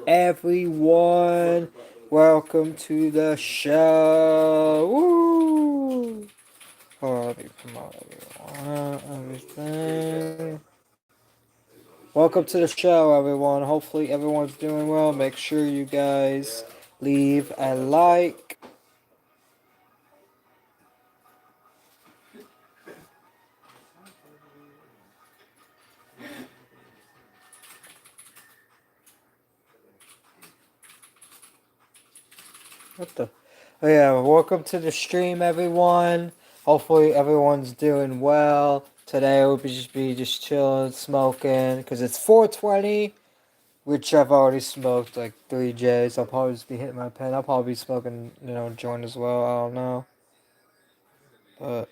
everyone. Welcome to the show. Woo! Hold on, let me promote everything. Welcome to the show, everyone. Hopefully, everyone's doing well. Make sure you guys leave a like. What the? Oh, yeah, welcome to the stream, everyone. Hopefully, everyone's doing well. Today, we'll just be chilling, smoking, because it's 420, which I've already smoked like 3 J's. I'll probably just be hitting my pen. I'll probably be smoking, joint as well. I don't know. But.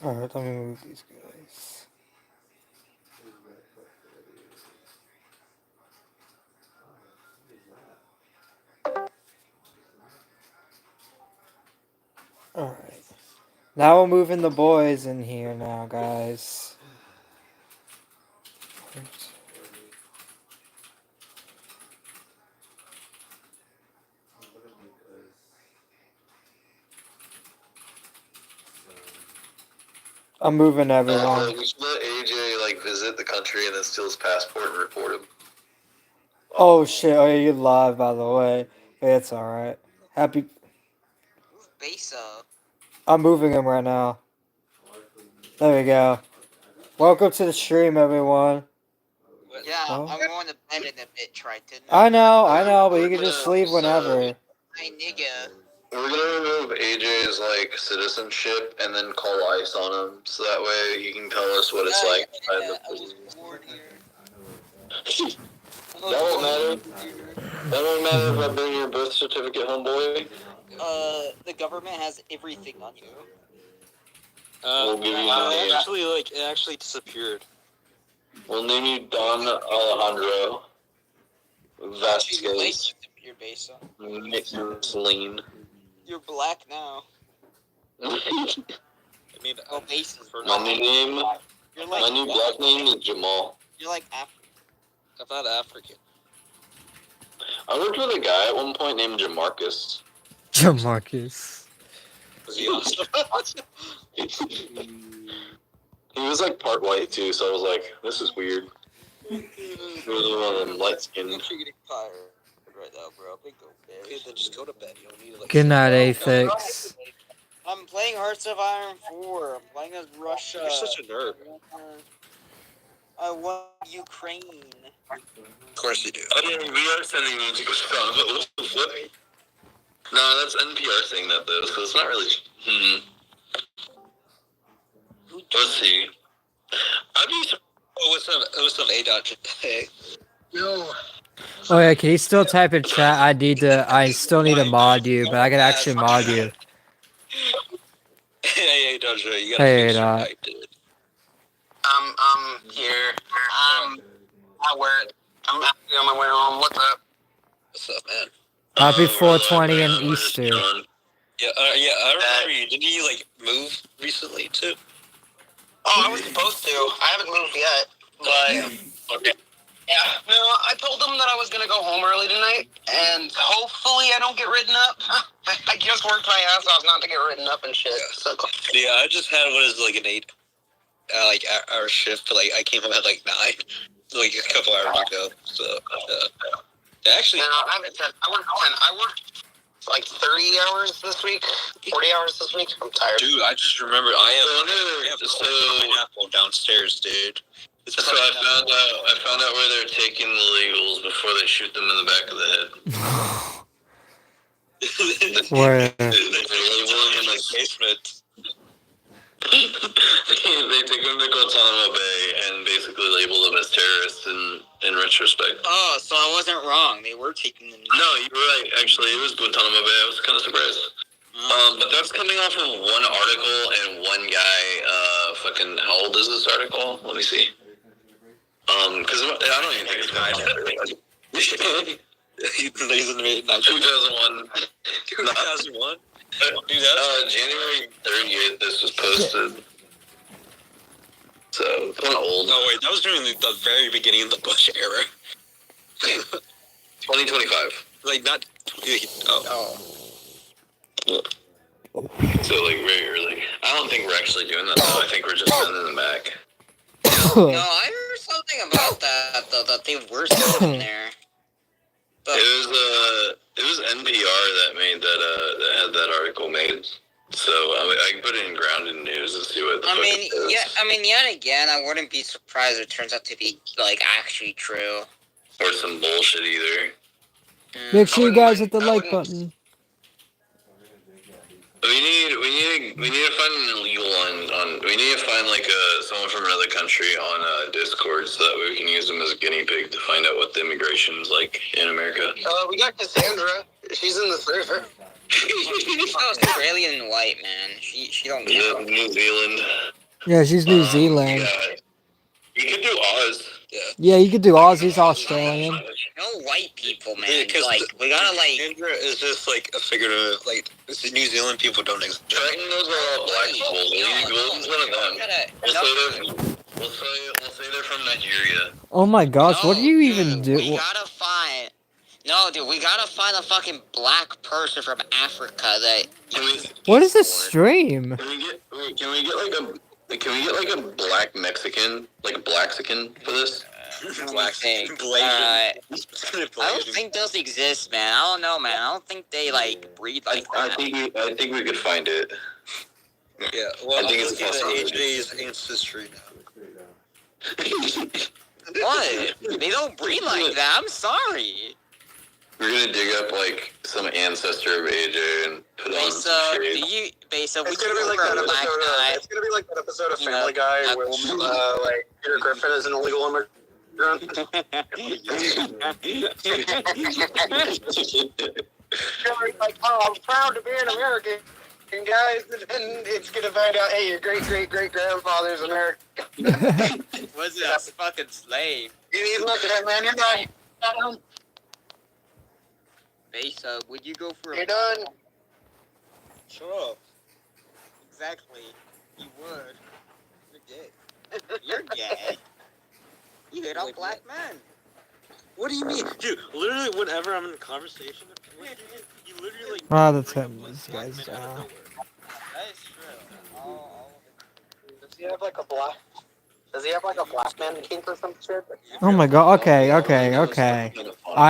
Alright, let me move these guys. Alright. Now we're moving the boys in here now, guys. I'm moving everyone. We should let AJ visit the country and then steal his passport and report him. Oh shit! Oh yeah, you're live, by the way. Hey, it's all right. Happy. Besa. I'm moving him right now. There we go. Welcome to the stream, everyone. Yeah, Oh. I'm going to bed in a bit, Triton. I know, but you can just leave whenever. Hi, nigga. We're gonna remove AJ's citizenship and then call ICE on him, so that way he can tell us what it's like. I was born here. That won't matter. That won't matter if I bring your birth certificate, homeboy. The government has everything on you. We'll give you money. It actually disappeared. We'll name you Don Alejandro Vasquez. Your Besa. Celine. You're black now. I mean, Oh, Besa. My new name. You're My new black name is Jamal. You're like African. I'm not African. I worked with a guy at one point named Jamarcus. Jamarcus. Was he awesome? He was part white too, so I was like, this is weird. He was one of them light skinned. You're getting tired right now, bro. Go bed. Okay, then just go to bed. You don't need to Good night, Aphex. I'm playing Hearts of Iron 4. I'm playing as Russia. You're such a nerd. I want Ukraine. Of course you do. I mean, we are sending music with Scott, but what the flip? No, that's NPR saying that though, so it's not really. Let's see. I'd be. Oh, what's up, A. Hey. Yo. Oh yeah, can you still type in chat? I still need to mod you, but I can actually mod you. Hey, Dojo, you gotta Hey, fix your Dot. mic, dude. I'm here. At work. I'm actually on my way home. What's up? What's up, man? Happy 420 and Easter. Yeah, I remember you. Didn't you, move recently, too? Oh, I was supposed to. I haven't moved yet. But, Okay. yeah. No, I told them that I was going to go home early tonight, and hopefully I don't get written up. I just worked my ass off not to get written up and shit. Yeah. So, Yeah, I just had an 8 hour shift, but I came home at 9, a couple hours ago. So, actually, no, I haven't said, I worked 10. I worked 30 hours this week, 40 hours this week. I'm tired. dude, I just remembered I have pineapple downstairs, dude. So I found out where they're taking the legals before they shoot them in the back of the head. Where? They're labeling in basement. They take them to Guantanamo Bay and basically label them as terrorists in retrospect. Oh, so I wasn't wrong. They were taking them. No, you were right. Actually, it was Guantanamo Bay. I was kind of surprised. But But that's coming off of one article and one guy. Fucking, how old is this article? Let me see. Because I don't even think it's guy. 2001. 2001. January 30th. This was posted. So kind of old. No, wait, that was during the very beginning of the Bush era. 2025. Like, not... Oh. So, like, very early. I don't think we're actually doing that, though. I think we're just sending them back. No, I heard something about that though, that they were still in there. But It was NPR that made that, that had that article made. So, I can put it in Grounded News and see what the fuck it is. yet again, I wouldn't be surprised if it turns out to be, like, actually true. Or some bullshit either. Make sure you guys hit the I like wouldn't- button. We need to find an illegal on we need to find like someone from another country on Discord so that way we can use them as a guinea pig to find out what the immigration is like in America. We got Cassandra. She's in the server. She's Australian and white, man. She don't care. New Zealand. Yeah, she's New Zealand. Yeah. You could do Oz. Yeah, you could do Aussie's Australian. No white people, man. Because Like, we gotta, like... Indra is just, like, a figurative, like, New Zealand people don't exist. Triton, those are all black people. Golden's one of them. We'll say they're from Nigeria. Oh my gosh, what do you even do? We gotta find... No, dude, we gotta find a fucking black person from Africa that... What is this stream? Can we get like a black Mexican, like a Blaxican for this? I don't think those exist, man. I don't know, man. I don't think they, like, breed like I that. think we could find it. Yeah, well, I think I'm it's looking at possible. AJ's ancestry now. What? They don't breed like that. I'm sorry. We're gonna dig up like some ancestor of AJ and put on some Besa, shade. Besa, we It's gonna be like that episode of Family Guy black where woman. like Peter Griffin is an illegal immigrant. Like, oh, I'm proud to be an American, guys, and then it's gonna find out, hey, your great-great-great-grandfather's American. Was it a fucking slave? He's looking at man, you're not done. Besa, would you go for You're done. Sure. Exactly. You would. You're gay. You hit on black men. What do you mean? Dude, literally, whenever I'm in a conversation, you literally, like... Ah, that's him. This guy's That is true. Does he have like a black? Does he have like a black man kink or some shit? Oh my god, okay. I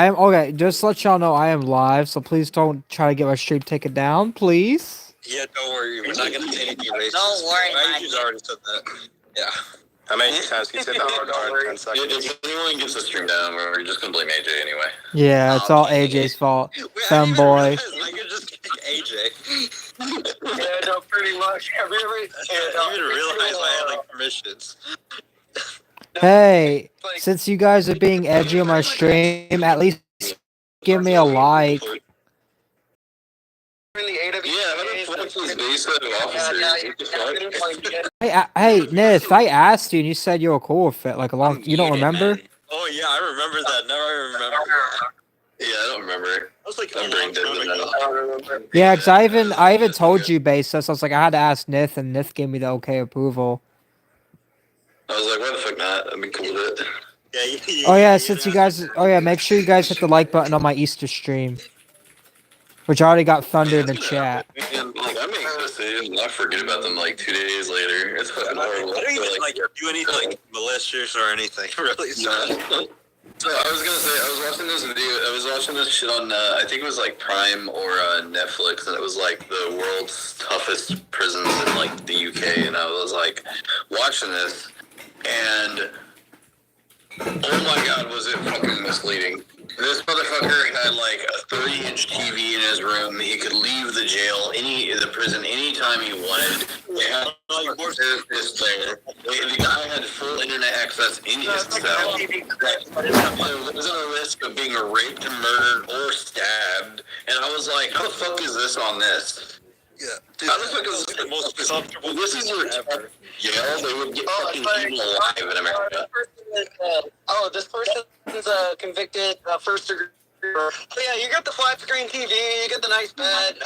am okay, just to let y'all know I am live, so please don't try to get my stream taken down, please. Yeah, don't worry, we're not gonna say anything racist. Don't worry, Ryan's already said that. Yeah. How many times he said that? Yeah, if anyone gets the stream down, we're just gonna blame AJ anyway. Yeah, it's all AJ's fault. Wait, I didn't even Femboy. realize I could just kick AJ. Yeah, no, pretty much. I didn't even realize I had, like, permissions. Hey, since you guys are being edgy on my stream, at least give me a like. Yeah, how the fuck was Besa officer? Hey, Nith, I asked you and you said you were cool with it, like a long. You don't remember? Oh yeah, I remember that. Now I remember. Yeah, I don't remember. I was like a I'm long brain dead time now. ago. Yeah, cause I even told you, Besa, so I was like, I had to ask Nith, and Nith gave me the okay approval. I was like, why the fuck not? I'd be cool with it. Yeah, Oh yeah, since you guys, make sure you guys hit the like button on my Easter stream, which I already got thunder in the chat. And, like, I make decisions, I forget about them like 2 days later. It's fucking horrible. I don't even But, do anything like malicious or anything. Really, so. So I was gonna say, I was watching this video. I was watching this shit on, I think it was like Prime or Netflix, and it was like the world's toughest prisons in like the UK, and I was like watching this, and oh my god, was it fucking misleading. This motherfucker had like a 30-inch TV in his room. He could leave the prison anytime he wanted. They had like this there. The guy had full internet access in his cell. There wasn't a risk of being raped, murdered, or stabbed. And I was like, how the fuck is this on this? Yeah. comfortable This is your ever. Yeah, they would get Oh, fucking it's like, eaten alive in America. this person's convicted first degree. Oh, yeah, you got the flat screen TV, you get the nice bed.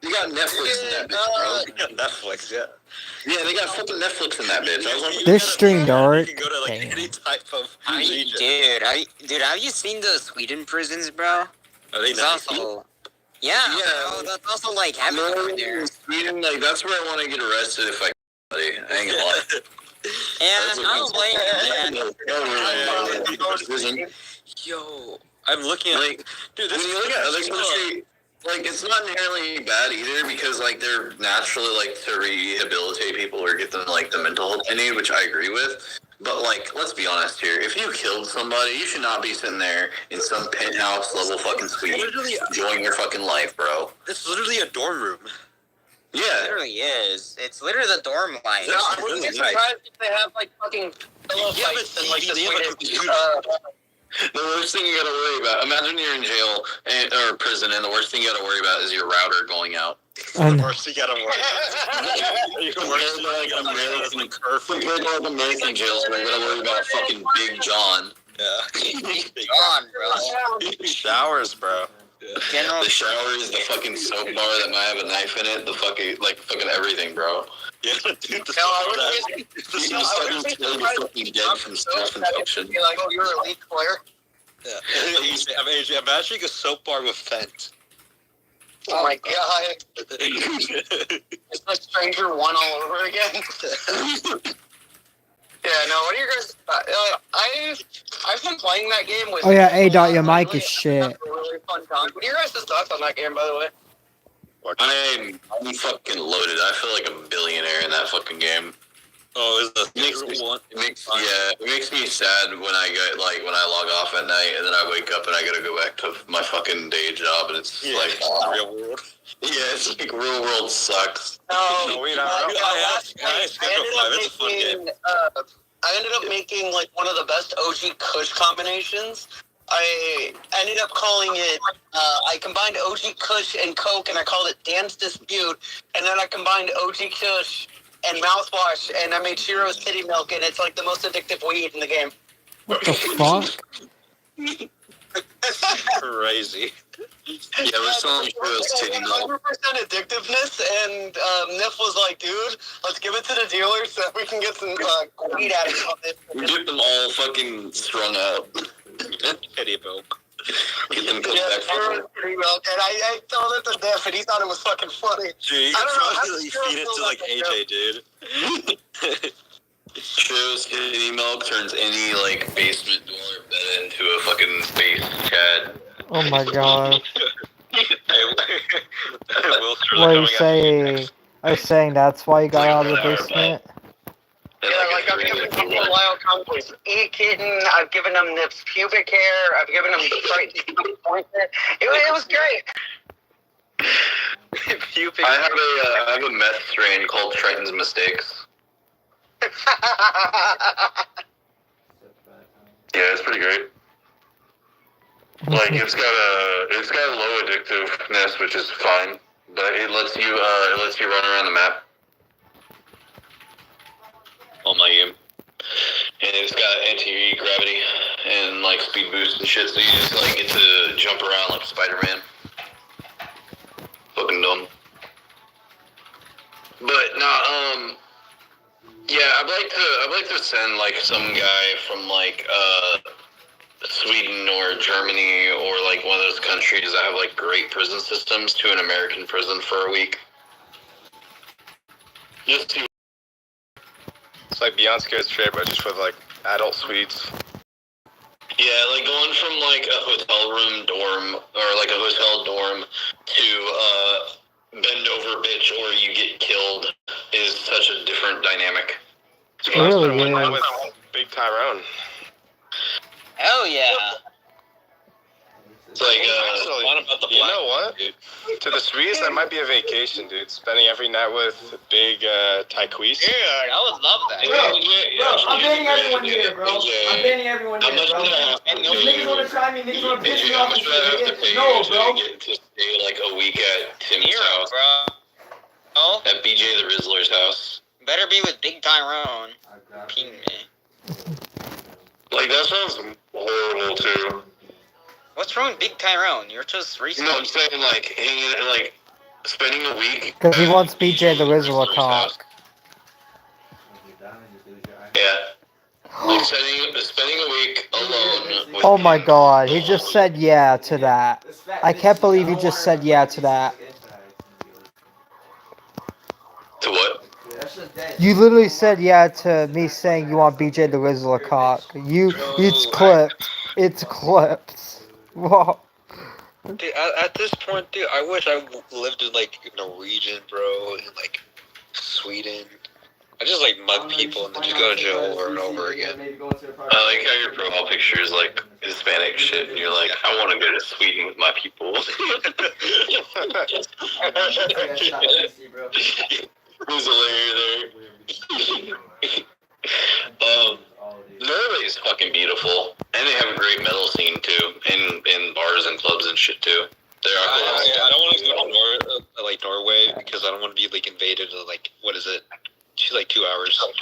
You got Netflix in that bitch, bro. We got Netflix, yeah. Yeah, they got fucking Netflix in that bitch. I was like, This streamed art. You can go to like Damn. any type of region. Dude, have you seen the Sweden prisons, bro? Are they It's nice? also, yeah, Yeah. bro, that's also like heaven over there. Sweden, like, that's where I want to get arrested if I buddy. I ain't gonna lie. Yeah, I don't blame you, man. Yo, I'm looking at Like, dude. when This you look at other countries, like, it's not inherently bad either because, like, they're naturally, like, to rehabilitate people or get them, like, the mental health they need, which I agree with. But, like, let's be honest here. If you killed somebody, you should not be sitting there in some penthouse level fucking suite enjoying your fucking life, bro. It's literally a dorm room. It Yeah. literally is. It's literally the dorm life. No, I wouldn't be surprised if they have like fucking pillow Yeah, but fights and like the they have a Swedish, computer. The worst thing you gotta worry about, imagine you're in jail or prison, and the worst thing you gotta worry about is your router going out. And Worst you gotta worry. You can worry Compared to, like, American, curfew. compared to, like, American jails, where you gotta worry about fucking Big John. Yeah. Gone, bro. Showers, bro. General. The shower is the fucking soap bar that might have a knife in it. The fucking, like, fucking everything, bro. Yeah, dude. No, I wouldn't be You No, I start wouldn't be to surprised fucking dead from self-infection. be like, oh, you're a elite player. Yeah. Imagine a soap bar with Fent. Oh my god. It's like Stranger 1 all over again. Yeah, no, what are you guys... I've been playing that game with... oh yeah, A dot, your mic lately, is and I've shit. had a really fun time. What are your guys' thoughts on that game, by the way? I'm fucking loaded. I feel like a billionaire in that fucking game. Oh, is the It makes me, one? it makes me sad when I get like when I log off at night and then I wake up and I gotta go back to my fucking day job and it's Yeah, like the real world. yeah, it's like real world sucks. No, Wait, I ended up Yeah. making like one of the best OG Kush combinations. I ended up calling it, I combined OG Kush and Coke and I called it Dance Dispute. And then I combined OG Kush and mouthwash and I made Shiro's titty milk and it's like the most addictive weed in the game. What the fuck? Crazy. Yeah, we're selling Shiro's titty milk. 100% addictiveness and Nif was like, dude, let's give it to the dealer so we can get some weed out of it. We get them all fucking strung out. Teddy milk. Get them cooked Yeah, back Shiro's for titty milk. And I told it to Nif and he thought it was fucking funny. Dude, you I don't know, can I'm probably sure feed it it's to like still AJ, dude. Shiro's titty milk turns any like basement door bed into a fucking space Chad. Oh my god. Will What are you saying? Are you saying that's why you got out of the basement? Yeah, like I've given them Wild Conquest E-Kitten, I've given them Nip's pubic hair, I've given them Triton's appointment. It was great. Pubic. I have a meth strain called Triton's Mistakes. Yeah, it's pretty great. Like it's got low addictiveness, which is fine, but it lets you run around the map on my game, and it's got anti-gravity and like speed boost and shit, so you just like get to jump around like Spider-Man. Fucking dumb. But no, yeah, I'd like to send like some guy from like Sweden or Germany or like one of those countries that have like great prison systems to an American prison for a week. Just to It's like Beyond Scared Straight, but just with like adult suites. yeah, like going from like a hotel room dorm or like a hotel dorm to bend over bitch or you get killed is such a different dynamic. It really is. With Big Tyrone. Hell yeah. It's like Actually, What about the you black know what? dude? To the Swedes, that might be a vacation, dude. Spending every night with Big Tyquise. Dude, I would love that. I'm banning everyone here, bro. I'm banning everyone How here, much bro. would I have to If niggas wanna pay? try me, niggas wanna piss me How off much and would I have to shit. pay No, you bro. to get to stay like a week at Tim's Hero, house bro. Oh, at BJ the Rizzler's house. Better be with Big Tyrone. Ping me. Like, that sounds horrible, too. What's wrong with Big Tyrone? You're just recent. No, I'm saying, like, hanging, like, spending a week. Because he wants BJ the Rizzler cock. Yeah. Like, spending a week alone with Oh my god, he just said yeah to that. I can't believe he just said yeah to that. To what? You literally said yeah to me saying you want BJ the Rizzler cock. It's clipped. It's clipped. Whoa. Dude, at this point, dude, I wish I lived in like Norwegian, bro, and like Sweden. I just like mug people and then just go to jail over and over again. I like how your profile picture is like Hispanic shit, and you're like, I want to go to Sweden with my people. Who's a layer there? Norway is fucking beautiful, and they have a great metal scene too, in bars and clubs and shit too. I don't want to go to Norway because I don't want to be like invaded in like what is it? She's like 2 hours. What's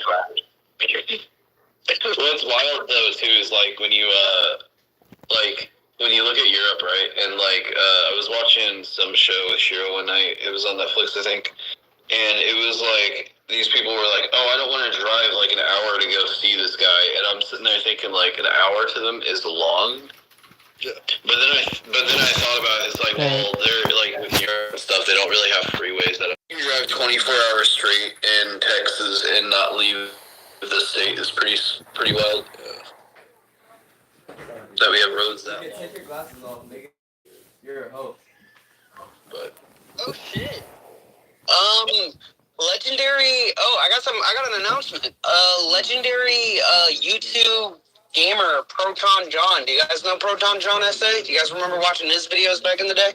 wild though too is like when you look at Europe, right? And like I was watching some show with Shiro one night. It was on Netflix, I think. And it was like these people were like, "Oh, I don't want to drive like an hour to go see this guy." And I'm sitting there thinking like an hour to them is long. But then I thought about it. It's like, well, they're like with Europe and stuff. They don't really have freeways that you can drive 24 hours straight in Texas and not leave the state is pretty wild. That we have roads now. Take your glasses off, nigga. You're a host. But Oh shit. Legendary. Oh, I got an announcement. Legendary YouTube gamer Proton John. Do you guys know Proton John SA? Do you guys remember watching his videos back in the day?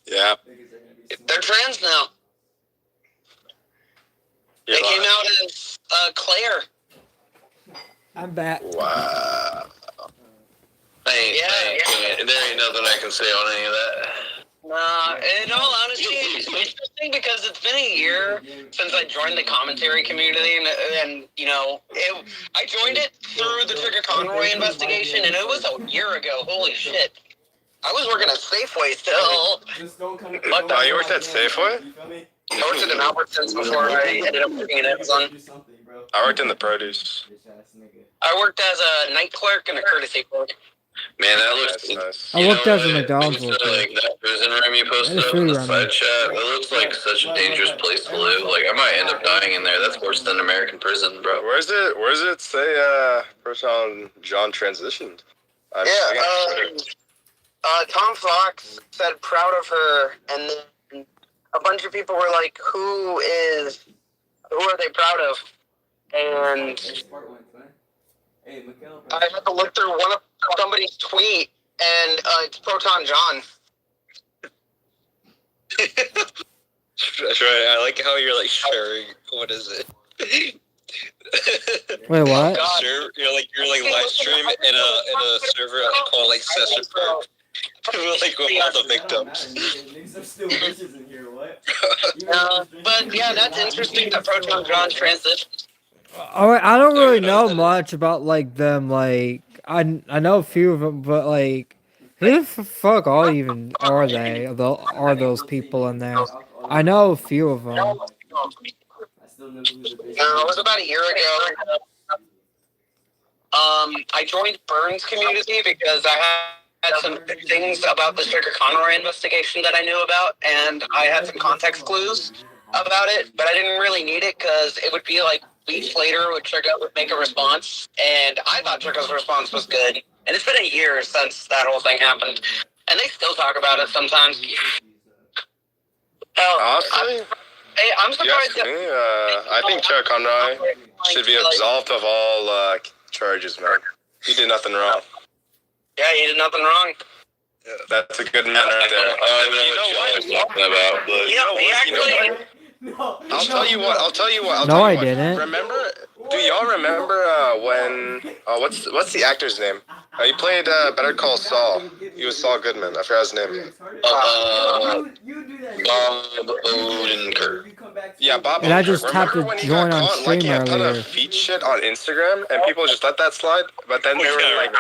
Yeah. They're trans now. They came out as Claire. I'm back. wow. There ain't nothing I can say on any of that. In all honesty, it's interesting because it's been a year since I joined the commentary community, and you know, I joined it through the Trigger Conroy investigation, and it was a year ago. Holy shit! I was working at Safeway still. Oh, you worked at Safeway? I worked at an Albertsons before I ended up working at Amazon. I worked in the produce. I worked as a night clerk and a courtesy clerk. Man, that looks. That's nice. I worked as a McDonald's worker. Like that prison room you posted It's up in the free side chat. It looks like such a dangerous place to live. Like I might end up dying in there. That's worse than American prison, bro. Where's it say Proton John transitioned? Tom Fox said proud of her, and then a bunch of people were like, who are they proud of? And I had to look through somebody's tweet, and it's Proton John. That's right. I like how you're like sharing. What is it? Wait, what? You're like live stream in a server called like Session for like with all the victims. But yeah, that's interesting that Proton John transitioned. I don't really know much about like them. Like I know a few of them, but like who the fuck are they? Are those people in there? I know a few of them. No, it was about a year ago. I joined Burns community because I had some things about the Stricker Conroy investigation that I knew about, and I had some context clues about it, but I didn't really need it because it would be like weeks later Trigger would make a response, and I thought Trigger's response was good. And it's been a year since that whole thing happened, and they still talk about it sometimes. Honestly, I'm surprised. yes, me, I think Trigger Conroy should be absolved of all charges, man. He did nothing wrong. Yeah, he did nothing wrong. That's a good man right there. I'll I'll tell you what. No, I didn't. Do y'all remember when? What's the actor's name? He played Better Call Saul. He was Saul Goodman. I forgot his name. Bob Odenkirk. Yeah, Bob. And I Odenkirk. just tapped Remember to when he join got on caught stream liking a ton earlier. of feet shit on Instagram, and people just let that slide? But then they were like,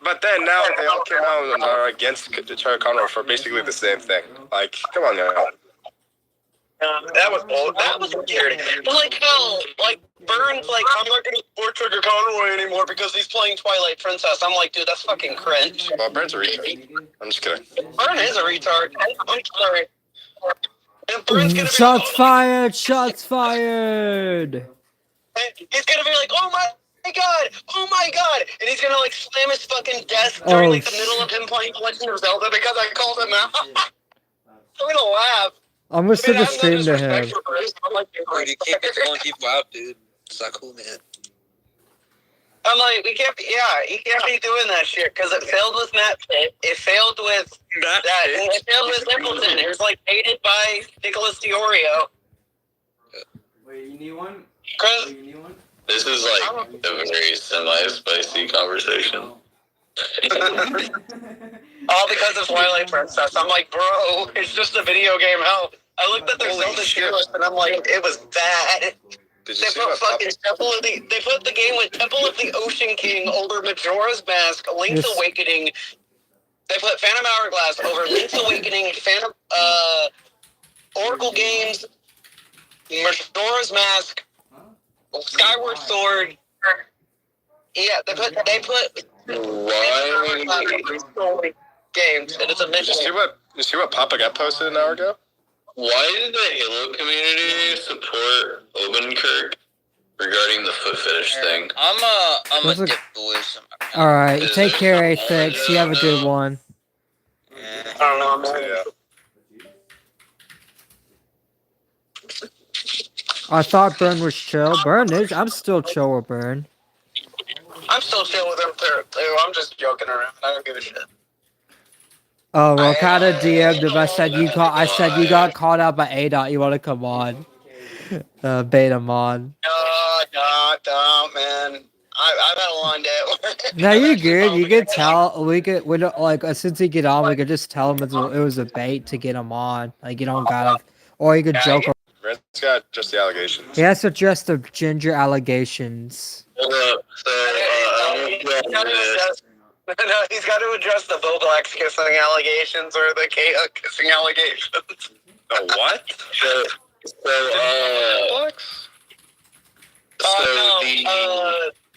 but then now they all came out and are against Cherry Conroy for basically the same thing. Like, come on now. That was old. That was weird. But like how, like Burns, like I'm not gonna support Trigger Conroy anymore because he's playing Twilight Princess. I'm like, dude, that's fucking cringe. Well, Burns a retard. I'm just kidding. Burn is a retard. I'm sorry. And Burns gonna be Shots like, fired! Shots fired! he's gonna be like, oh my god, and he's gonna like slam his fucking desk during like the middle of him playing Legend of Zelda because I called him out. I'm gonna laugh. I'm gonna send I a have no stream to disrespect him. for Burns. I'm like, Dude, you can't be calling people out, dude. It's not cool, man. I'm like, he can't be doing that shit because it failed with Matt Pitt. It failed with that. It failed with Simpleton. It was like hated by Nicholas Diorio. Wait, you need one? Cause You need one? This is like a very semi-spicy conversation. all because of Twilight Princess. I'm like, bro, it's just a video game. Hell, I looked at their Holy Zelda shit. tier list and I'm like, it was bad. Did you They see put what fucking they put the game with Temple of the Ocean King over Majora's Mask, Link's Yes. Awakening. They put Phantom Hourglass over Link's Awakening, Phantom Oracle Games, Majora's Mask, Skyward Sword. Yeah, they put Why? games, and it's a Did mission. you see what Papa got posted an hour ago? Why did the Halo community support Odenkirk regarding the foot fetish thing? I'm Those a are- dip boys. Alright, take care, A6. You have a good one. I don't know, man. Yeah. I thought Burn was chill. Burn is. I'm still chill with Burn. I'm still chill with him too. I'm just joking around. I don't give a shit. Oh, Rokata DM'd him. I said you got caught out by A-Dot. You want to come on? Betamon. No, man. I've had a long day. No, you're good. You could tell. We don't like since he get on, we could just tell him it was a bait to get him on. Like you don't gotta, or you could joke. Brent's got just the allegations. He has to address the ginger allegations. Hold up. No, he's got to address the Bill Black's kissing allegations or the KO kissing allegations. The what?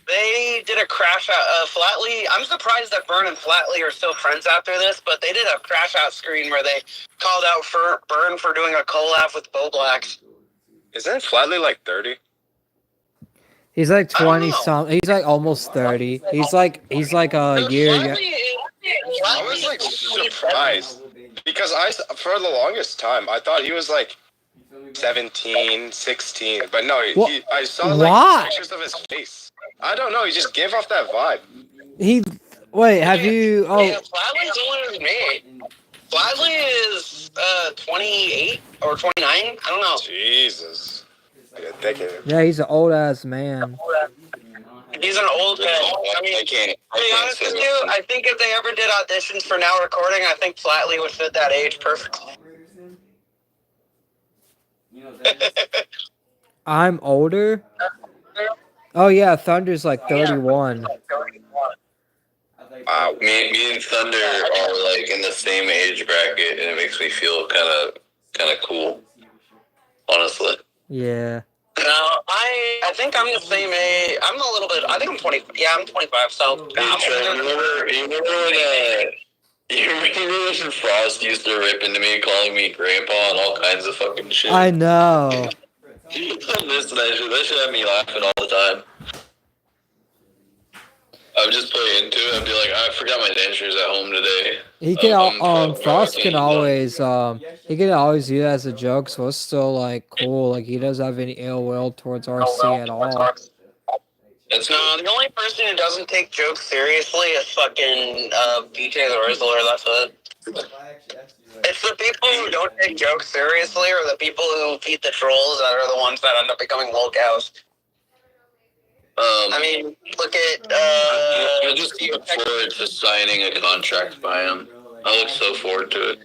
They did a crash out. Flatley. I'm surprised that Burn and Flatley are still friends after this, but they did a crash out screen where they called out for Burn for doing a collab with Bo Blacks. Isn't Flatley like 30? He's like I don't 20 know. something. He's like almost 30. He's like a year. I was like surprised because for the longest time I thought he was like 17, 16, but no, I saw like Why? pictures of his face. I don't know. He just gave off that vibe. Wait, have you? Oh, Yeah, Flatley's older than me. Flatley is 28 or 29. I don't know. Jesus, like a decade. yeah, he's an old ass man. He's an old guy. I mean, to be honest with you, I think if they ever did auditions for Now Recording, I think Flatley would fit that age perfectly. I'm older. Oh yeah, Thunder's like 31. Wow. Me and Thunder are like in the same age bracket, and it makes me feel kind of cool. Honestly. Yeah. No, I think I'm the same age. I'm a little bit. I think I'm 20. Yeah, I'm 25. So. You remember when Frost used to rip into me, calling me grandpa and all kinds of fucking shit? I know. That shit had me laughing all the time. I would just play into it. I'd be like, I forgot my dentures at home today. He can Frost can always use it as a joke, so it's still like cool. Like he doesn't have any ill will towards RC at all. It's No, the only person who doesn't take jokes seriously is fucking BJ the Rizzler. That's it. It's the people who don't take jokes seriously, or the people who feed the trolls that are the ones that end up becoming woke cows. I mean, look at I just look forward to signing a contract by him. I look so forward to it.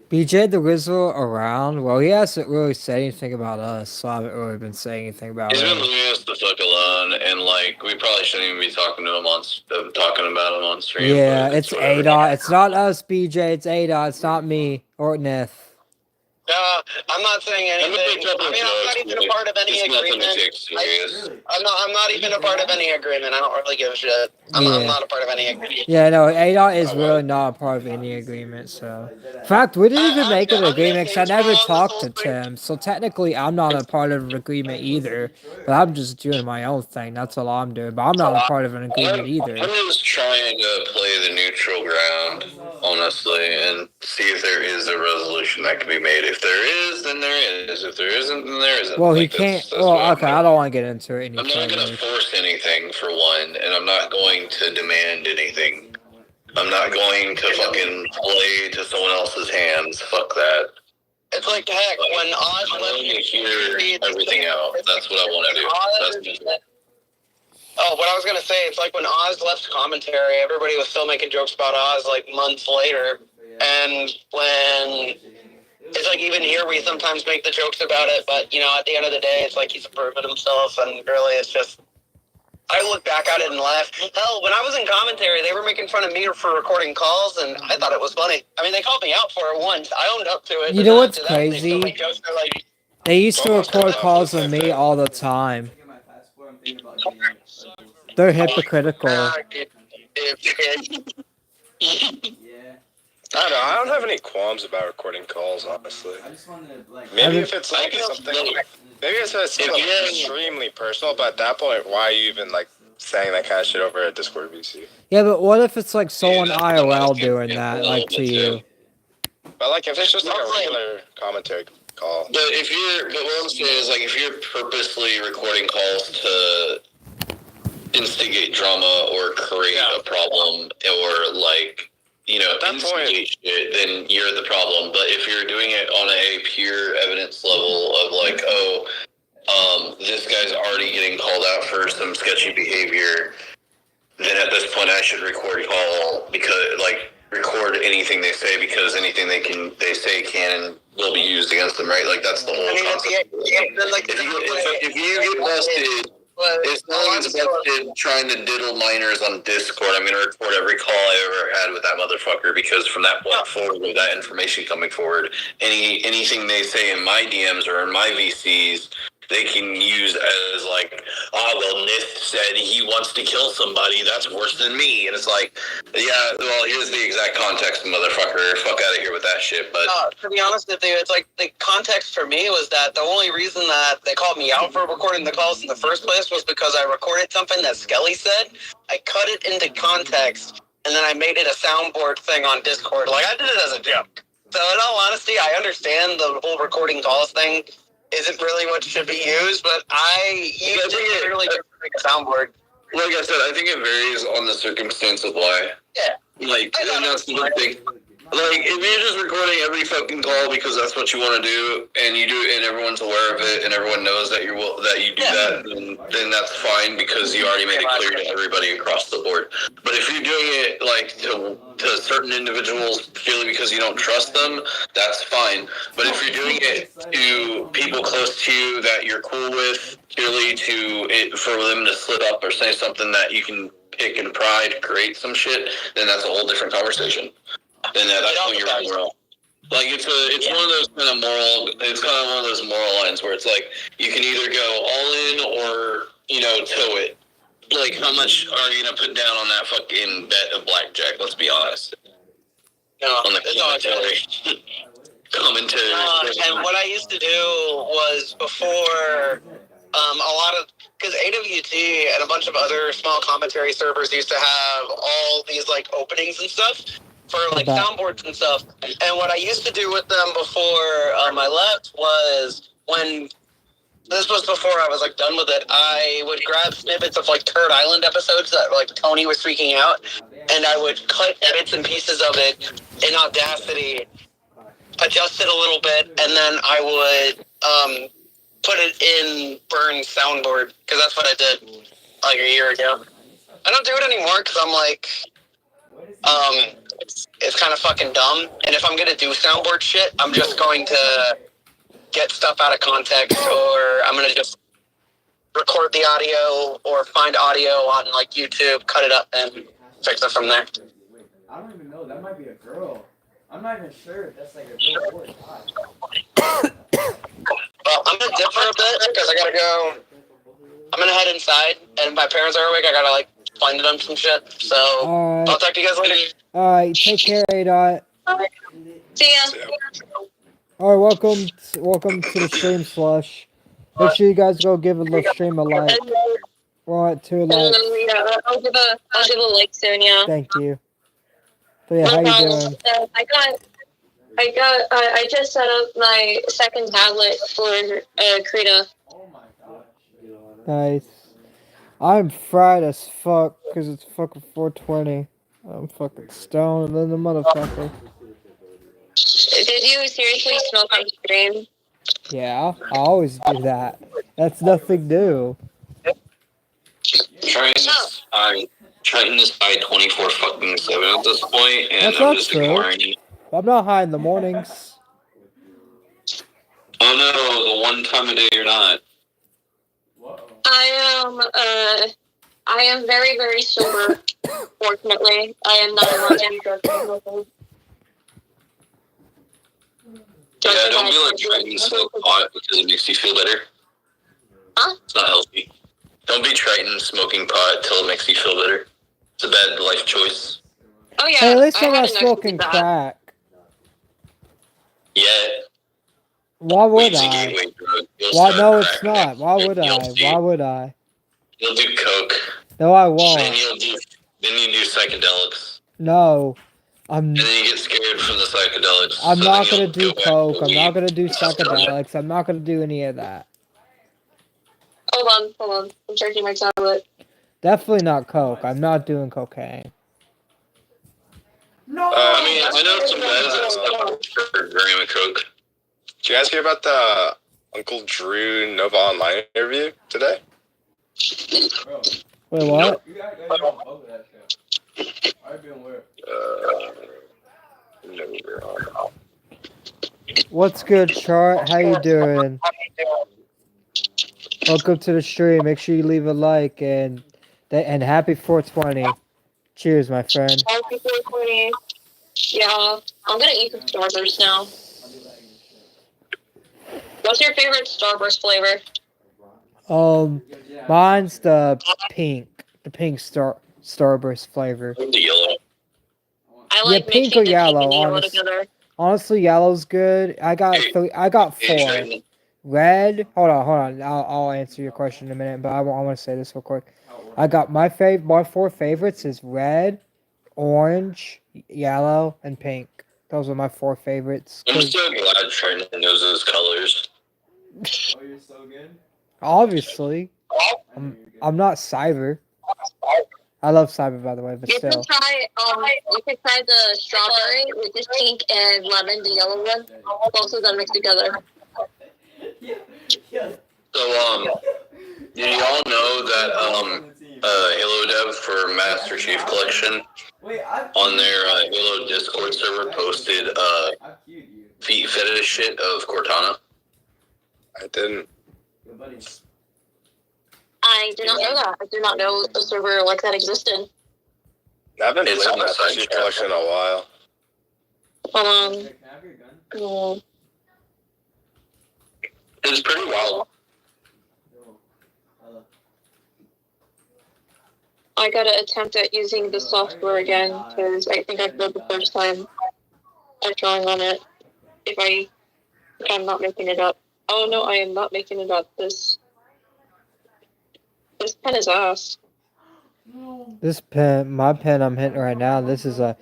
BJ the Rizzle around? Well, he hasn't really said anything about us, so I haven't really been saying anything about He's been him. leaving us the fuck alone, and like we probably shouldn't even be talking to him talking about him on stream. Yeah, but it's whatever. ADOT. It's not us, BJ. It's ADOT. It's not me or Nith. I'm not saying anything. I mean, I'm not even a part of any It's nothing to agreement. take serious. I'm not even a part of any agreement. I don't really give a shit. I'm not a part of any agreement. Yeah, no, ADOT is really not a part of any agreement, so. In fact, we didn't even make an agreement because I never talked to Tim, so technically I'm not a part of an agreement either, but I'm just doing my own thing, that's all I'm doing, but I'm not a part of an agreement either. I'm just trying to play the neutral ground, honestly, and see if there is a resolution that can be made. If there is, then there is. If there isn't, then there isn't. Well, he Like, can't, that's what I'm okay, I don't want to get into it any I'm not going to further. force anything, for one, and I'm not going to demand anything. I'm not going to fucking play to someone else's hands. Fuck that. It's like heck when Oz I left. want to hear everything out. That's what I want to do. That's Oh, what I was gonna say, it's like when Oz left commentary, everybody was still making jokes about Oz like months later, and when it's like even here we sometimes make the jokes about it, but you know at the end of the day, it's like he's proven himself, and really it's just. I look back at it and laugh. Hell, when I was in commentary, they were making fun of me for recording calls, and I thought it was funny. I mean, they called me out for it once. I owned up to it. You but know then what's after that, they still crazy? make jokes. They're like, They used to record calls with me all the time. They're hypocritical. I don't know. I don't have any qualms about recording calls, honestly. I just wanted to like. Maybe if it's like something, maybe it's something extremely personal. But at that point, why are you even like saying that kind of shit over a Discord VC? Yeah, but what if it's like someone IRL doing that, like to you? But like if it's just like a regular commentary call. But what I'm saying is, like, if you're purposely recording calls to instigate drama or create a problem or like, you know, At that instigate shit, then you're the problem. But if you're doing it on a pure evidence level of like, this guy's already getting called out for some sketchy behavior, then at this point I should record call because like record anything they say because anything they say can and will be used against them, right? Like that's the whole concept. If you get busted, if someone gets busted trying to diddle minors on Discord, I'm gonna record every call I ever had with that motherfucker because from that point forward, with that information coming forward, anything they say in my DMs or in my VCs, they can use as like, well, Nith said he wants to kill somebody. That's worse than me. And it's like, yeah, well, here's the exact context, motherfucker. Fuck out of here with that shit. But to be honest with you, it's like the context for me was that the only reason that they called me out for recording the calls in the first place was because I recorded something that Skelly said. I cut it into context, and then I made it a soundboard thing on Discord. Like, I did it as a joke. So in all honesty, I understand the whole recording calls thing isn't really what should be used, but I used it really just to make a soundboard. like I said, I think it varies on the circumstance of why. Yeah. Like, and that's the big thing. Like, if you're just recording every fucking call because that's what you want to do, and you do it, and everyone's aware of it, and everyone knows that you do that, then that's fine because you already made it clear to everybody across the board. But if you're doing it like to certain individuals purely because you don't trust them, that's fine. But if you're doing it to people close to you that you're cool with, purely for them to slip up or say something that you can pick and pride, create some shit, then that's a whole different conversation. Then that's when you're moral. Like it's one of those kind of moral. It's kind of one of those moral lines where it's like you can either go all in or toe it. Like how much are you gonna put down on that fucking bet of blackjack? Let's be honest. No, on the commentary. And what I used to do was before a lot of because AWT and a bunch of other small commentary servers used to have all these like openings and stuff for like soundboards and stuff. And what I used to do with them before I left was when this was before I was like done with it, I would grab snippets of like Turd Island episodes that like Tony was freaking out, and I would cut bits and pieces of it in Audacity, adjust it a little bit, and then I would put it in Burn soundboard because that's what I did. like a year ago. I don't do it anymore because I'm like, it's kind of fucking dumb. And if I'm gonna do soundboard shit, I'm just going to get stuff out of context, or I'm gonna just record the audio or find audio on like YouTube, cut it up, and fix it from there. I don't even know. That might be a girl. I'm not even sure if that's like a girl or a guy. Well, I'm gonna dip for a bit because I gotta go. I'm gonna head inside, and my parents are awake. I gotta like find them some shit. So Alright. I'll talk to you guys later. Alright, take care, A-Dot. See ya. Alright, welcome to the stream, Slush. Make sure you guys go give the stream a like. We're at 2 likes. Yeah, I'll give a like soon. Yeah. Thank you. But yeah, how you doing? I just set up my second tablet for Krita. Oh my gosh. Nice. I'm fried as fuck because it's fucking 4:20. I'm fucking stoned than the motherfucker. Did you seriously smoke on stream? Yeah, I always do that. That's nothing new. I'm trying this by 24 fucking 7 at this point, and That's I'm not just true. ignoring you. I'm not high in the mornings. Oh no, the one time a day you're not. I am very, very sober. Fortunately, I am not on any drugs. Yeah, don't be like trying to smoke pot because it makes you feel better. Huh? It's not healthy. Don't be Triton smoking pot till it makes you feel better. It's a bad life choice. Oh yeah. Hey, at least I'm I had not an smoking accident. crack. Yeah. Why would Weed's a I? gateway drug. You'll Why? start No, it's crack not. next Why year. would I? You'll see. Why would I? You'll do coke. No, I Then won't. then you do psychedelics. No, I'm. And then you get scared from the psychedelics. I'm so not then gonna you'll do go back coke. to I'm not weed. gonna do psychedelics. I'm not gonna do any of that. Hold on. I'm charging my tablet. Definitely not coke. I'm not doing cocaine. No. I mean, I know some guys that stuff for a gram of coke. Did you guys hear about the Uncle Drew Nova Online interview today? Bro, Wait, what? you guys don't fuck with that shit. I've been where? No. What's good, Chart? How you doing? Welcome to the stream. Make sure you leave a like and happy 420. Cheers, my friend. Happy 420. Yeah, I'm gonna eat some Starburst now. What's your favorite Starburst flavor? Mine's the pink Starburst flavor. The yellow. I like pink mixing or the yellow, pink and yellow honest. together. Honestly, yellow's good. I got Hey, 4. Triton. Red. Hold on. I'll answer your question in a minute, but I want to say this real quick. I got my 4 favorites is red, orange, yellow, and pink. Those are my 4 favorites. I'm so glad Triton knows his colors. Oh, you're so good. Obviously, I'm not cyber. I love cyber, by the way, but You still. could try the strawberry with the pink and lemon, the yellow one. Both of them mixed together. So, do y'all know that, Halo Dev for Master Chief Collection on their Halo Discord server posted feet fetish shit of Cortana? I didn't. I did not know that. I did not know a server like that existed. I haven't It's played on the Master side Chief channel. Collection in a while. Mm, It's pretty wild. I gotta attempt at using the software again because I think I failed the first time at drawing on it. If I'm not making it up. Oh no, I am not making it up. This pen is ass. This pen, my pen I'm hitting right now, this is a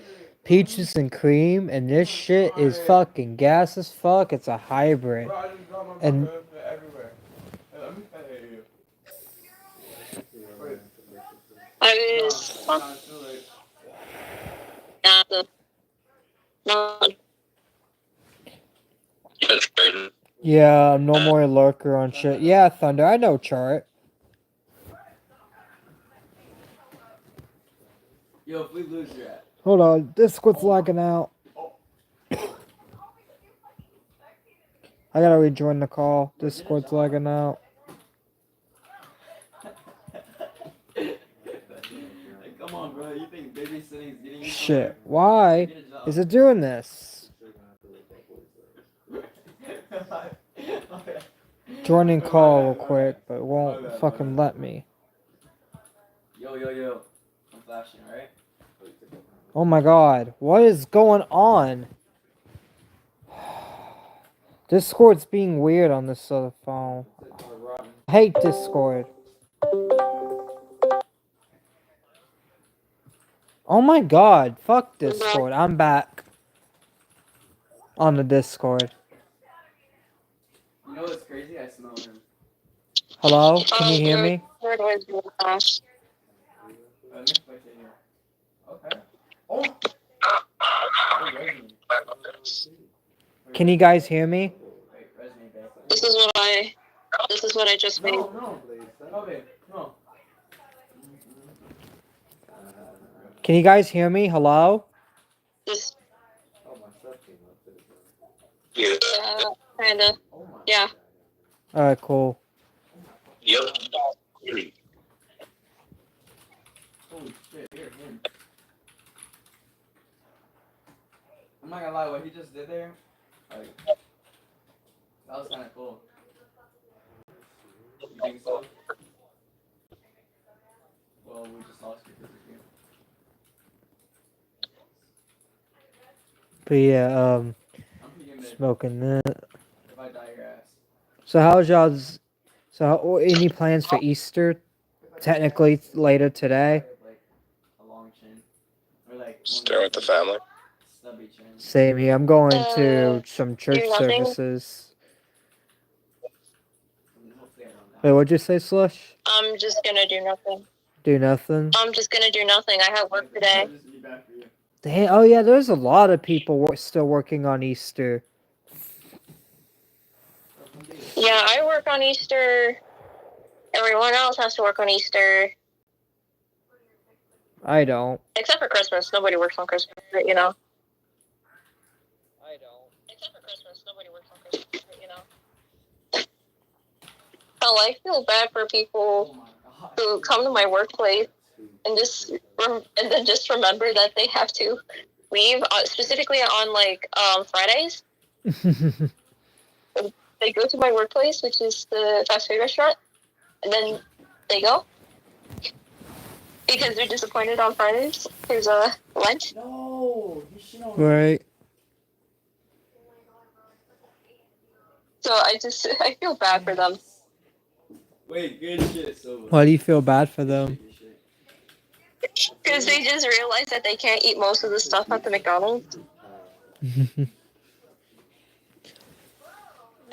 peaches and cream, and this shit is fucking gas as fuck. It's a hybrid. And I was not That's Triton. yeah, I'm no more a lurker on shit. Yeah, Thunder, I know Chart. Yo, if we lose, you're at. Hold on, Discord's lagging out. I gotta rejoin the call. Discord's lagging out. Like, come on, bro. You think babysitting is getting you Shit, why Get a job. is it doing this? Joining call real quick, but it won't fucking let me. Yo, yo, yo. I'm flashing, alright? Oh my god, what is going on? Discord's being weird on this other phone. I hate Discord. Oh my god, fuck Discord. I'm back on the Discord. You know what's crazy? I smell him. Hello? Can you hear me? Where do I do that? Okay. Oh! Can you guys hear me? Wait, resume back. This is what I just made. No. Okay, no. Can you guys hear me? Hello? This, Yeah. kinda. Yeah. Alright, cool. Yep. Holy shit, hear him. I'm not gonna lie, what he just did there, like, that was kinda cool. You think so? Well, we just lost you for the game. But yeah, I'm picking mid. smoking that. If I die, your ass. So how's y'all's, any plans for Easter? Technically later today? Like, a long chin. Or like, Stay with the family. stubby chin. Same here. I'm going to some church nothing? services. Hopefully I don't die. Wait, what'd you say, Slush? I'm just gonna do nothing. Do nothing? I'm just gonna do nothing. I have work today. This will be bad for you. Damn, oh yeah, there's a lot of people still working on Easter. Yeah, I work on Easter. Everyone else has to work on Easter. I don't. Except for Christmas. Nobody works on Christmas, but, you know. I don't. Except for Christmas. Nobody works on Christmas, but, you know. Hell, I feel bad for people Oh my god. who come to my workplace and then just remember that they have to leave, specifically on, like, Fridays. They go to my workplace, which is the fast food restaurant, and then they go because they're disappointed on Fridays. There's a lunch. No, you should know. Right. So I feel bad for them. Wait, good shit, so. Why do you feel bad for them? Because they just realize that they can't eat most of the stuff at the McDonald's. And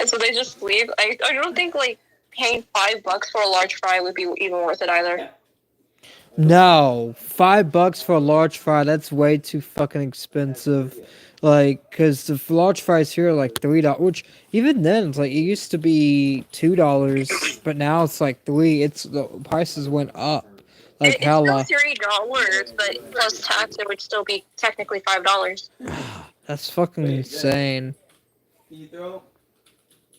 so they just leave. I don't think, like, paying $5 for a large fry would be even worth it either. No, $5 for a large fry, that's way too fucking expensive. Like, cause the large fries here are like $3, which even then, it's like, it used to be $2, but now it's like $3. The prices went up. Like, It's hella. still $3, but plus tax, it would still be technically $5. That's fucking insane. Can you throw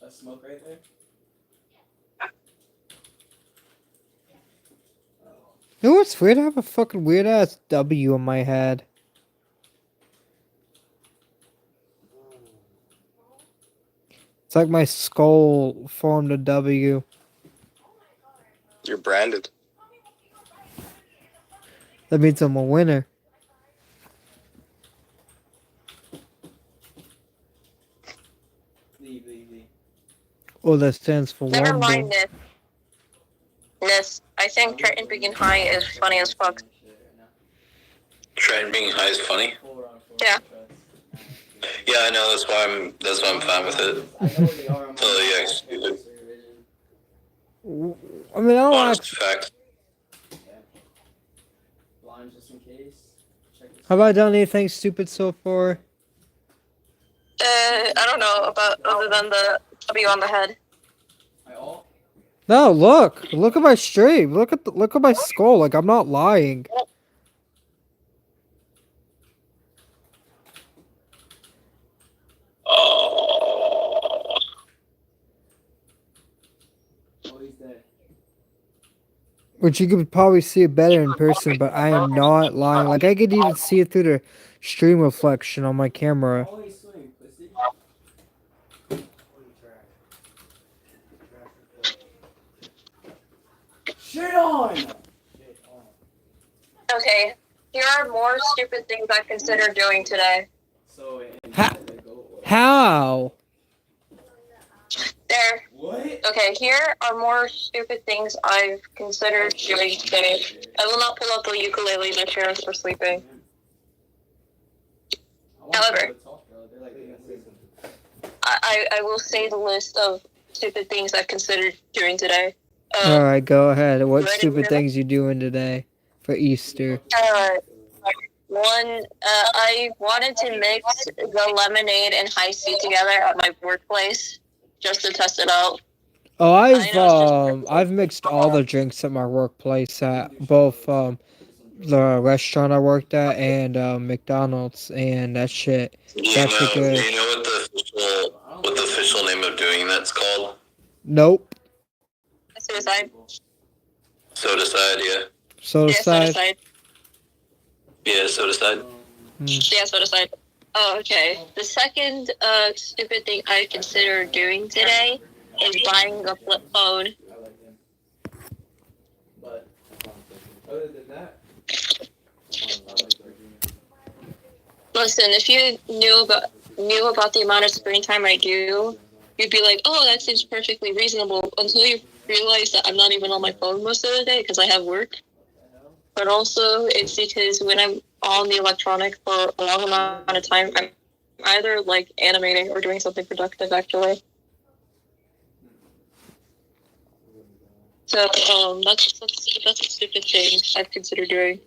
a smoke right there? You know what's weird? I have a fucking weird ass W in my head. It's like my skull formed a W. You're branded. That means I'm a winner. Leave. Oh, that stands for Never wonder. mind this. This. I think Trenton being high is funny as fuck. Trent being high is funny. Yeah. Yeah, I know. That's why I'm fine with it. I know where they are on my Oh, yeah, stupid. I mean, I don't Honest actually. fact. Blind just in case. Check this. Have I done anything stupid so far? I don't know about other than the W on the head. My ult. No, look at my stream. Look at my skull. Like, I'm not lying. Oh, he's dead. Which you could probably see it better in person, but I am not lying. Like I could even see it through the stream reflection on my camera. Always swing, pussy. Shit on! Okay, here are more stupid things I considered doing today. So, How? There. what? Okay, here are more stupid things I've considered doing today. I will not pull up the ukulele the chairs for sleeping. However, I will say the list of stupid things I've considered doing today. All right, go ahead. What ready stupid for things you doing today for Easter? One, I wanted to mix the lemonade and high C together at my workplace just to test it out. Oh, I know it's just- I've mixed all the drinks at my workplace at both the restaurant I worked at and McDonald's, and that shit. Do you That's know? good. Do you know what the official name of doing that's called? Nope. Suicide. Soda side, yeah. Soda Yeah, side. suicide. Yeah, soda side. Yeah, suicide. Oh, okay. The second stupid thing I considered doing today is buying a flip phone. But, other than that, Listen, if you knew about the amount of screen time I do, you'd be like, "Oh, that seems perfectly reasonable." Until you realize that I'm not even on my phone most of the day because I have work. But also, it's because when I'm on the electronic for a long amount of time, I'm either like animating or doing something productive. Actually, so that's a stupid thing I've considered doing.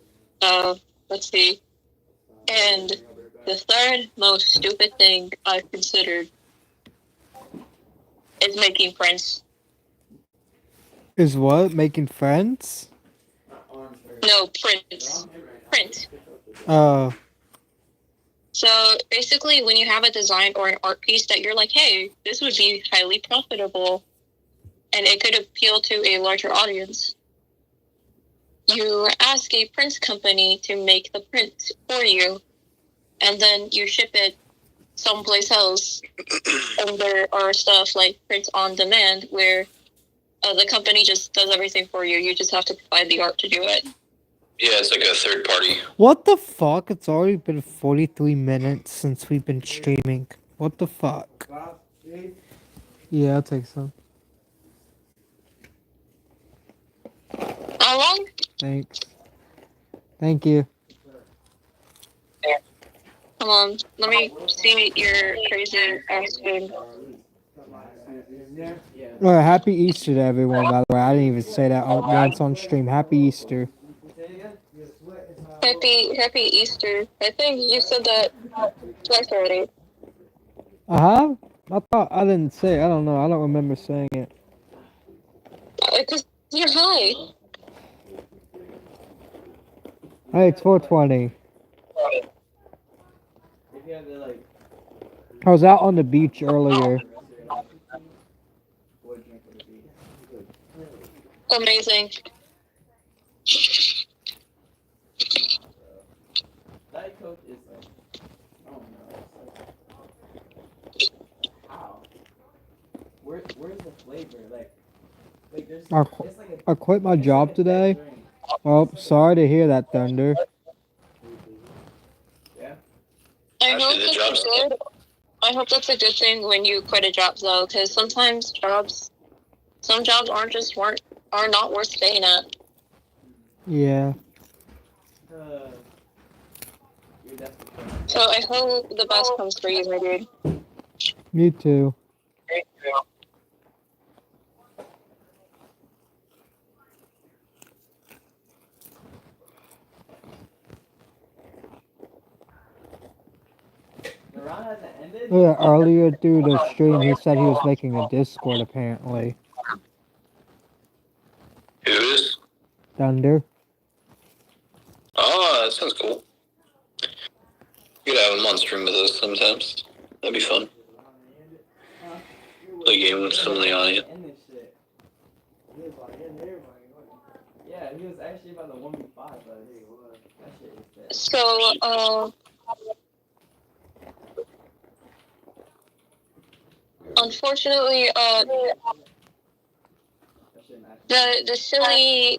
Let's see, and the third most stupid thing I've considered is making friends. Is what? Making friends? No, prints. Print. Oh. So basically, when you have a design or an art piece that you're like, hey, this would be highly profitable and it could appeal to a larger audience, you ask a print company to make the print for you, and then you ship it someplace else. And there are stuff like print on demand where the company just does everything for you. You just have to provide the art to do it. Yeah, it's like a third party. What the fuck? It's already been 43 minutes since we've been streaming. What the fuck? Yeah, I'll take some. How long? Thanks. Thank you. Come on, let me see your crazy ass food. Alright, happy Easter to everyone, by the way. I didn't even say that once on stream. Happy Easter. Happy Easter. I think you said that twice already. Uh-huh? I thought I didn't say it. I don't know. I don't remember saying it. Because you're high. Hey, it's 420. I was out on the beach earlier. Amazing. Diet Coke is like, I don't know. It's like, how? Where's the flavor? Like there's. It's like I quit my job today. Oh, sorry to hear that, Thunder. Yeah. I Actually, hope the that's job's good. I hope that's a good thing when you quit a job, though, because sometimes some jobs are not worth staying at. Yeah. You're definitely. So I hope the best comes for you, my dude. Me too. The round hasn't ended. Yeah, earlier through the stream, he said he was making a Discord, apparently. Who is? Thunder. Oh, that sounds cool. You could have him on stream with us sometimes. That'd be fun. Play a game with some of the audience. End this shit. He was like, yeah, he was actually about the 1v5, but hey, what? That shit is dead. So, unfortunately, the silly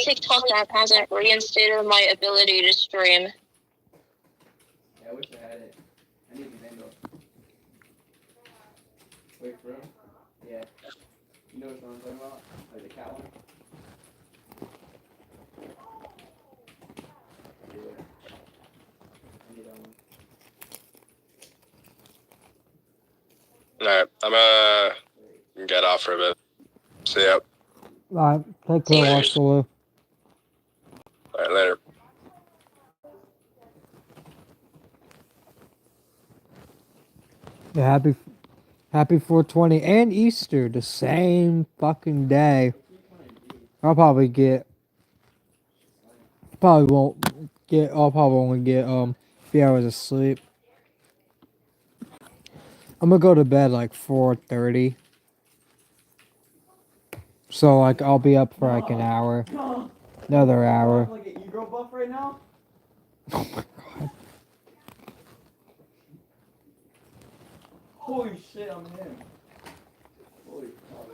TikTok app hasn't reinstated my ability to stream. Yeah, I wish I had it. I need the Vandal. Wait for him? Yeah. You know which one I'm talking about? Like the cat one? Yeah. I need that one. Alright, I'm gonna get off for a bit. See ya. Alright, take care, Cheers. Wasaloo. Alright, later. Yeah, happy 420 and Easter the same fucking day. I'll probably only get a few hours of sleep. I'm gonna go to bed like 4:30. So like I'll be up for like an hour. Another hour. Like an ego buff right now? Oh my god. Holy shit, I'm him. Holy fuck.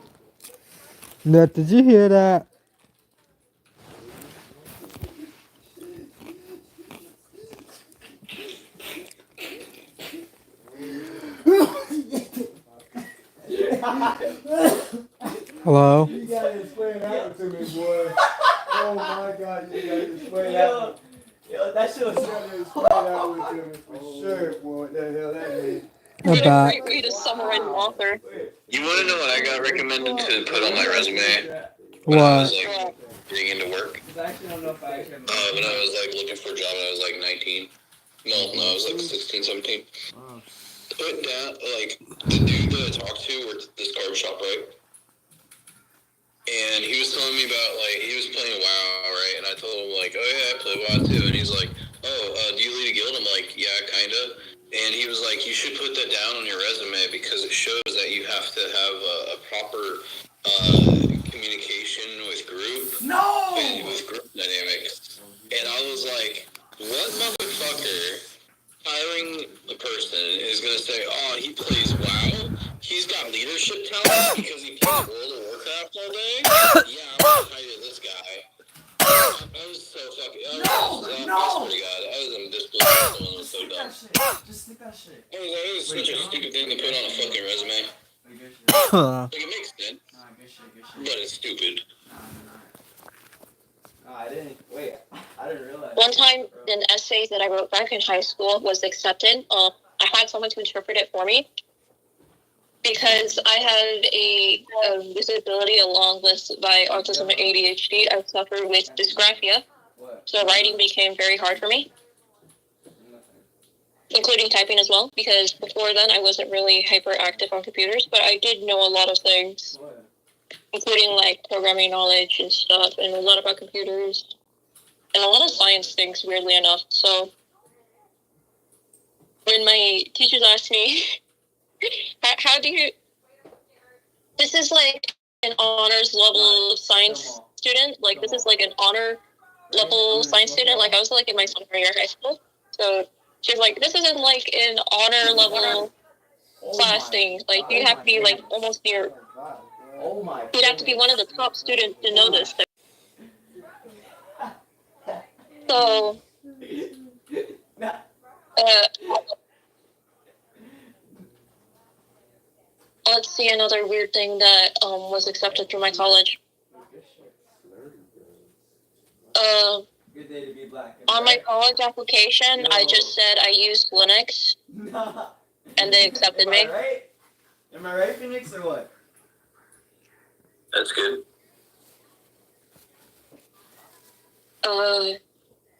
Nut, did you hear that? Hello? You gotta explain that to me, boy. Oh my god, you gotta explain that. Yo, that shit was. You gotta explain that one to me for sure, boy. What the hell that means? I'm back. Read a summary author. You want to know what I got recommended to put on my resume when I What? was like getting into work? I actually don't know if I can. When I was like looking for a job, when I was like 19. No, I was like 16, 17. Put down like the dude that I talked to worked at this garb shop, right? And he was telling me about like he was playing WoW, right? And I told him like, oh yeah, I play WoW too. And he's like, oh, do you lead a guild? I'm like, yeah, kinda. And he was like, you should put that down on your resume because it shows that you have to have a proper communication with group. No! And with group dynamics. And I was like, what motherfucker hiring a person is going to say, oh, he plays WoW? He's got leadership talent because he plays World of Warcraft all day? Yeah, I'm going to hire this guy. I was so fucking... I swear to God, I was in disbelief. Someone was so dumb. Just stick that shit. It was such a stupid thing to put on a fucking resume. Good shit. Like, it makes sense, Nah, good shit, good shit. but it's stupid. Nah, I didn't. Wait, I didn't realize. One time, an essay that I wrote back in high school was accepted. I had someone to interpret it for me because I have a disability along with my autism and ADHD. I suffer with dysgraphia, so writing became very hard for me, including typing as well, because before then I wasn't really hyperactive on computers, but I did know a lot of things, including like programming knowledge and stuff, and a lot about computers, and a lot of science things, weirdly enough. So when my teachers asked me, how do you, this is like an honors level science student, like this is like an honor level science student, like I was like in my sophomore year of high school, so she's like, this isn't like an honor level class thing, like you have to be like almost near, Oh my. you'd have to be one of the top students to know this. So, let's see another weird thing that was accepted through my college. Good day to be black. On my college application, I just said I used Linux, and they accepted me. Right? Am I right, Phoenix, or what? That's good.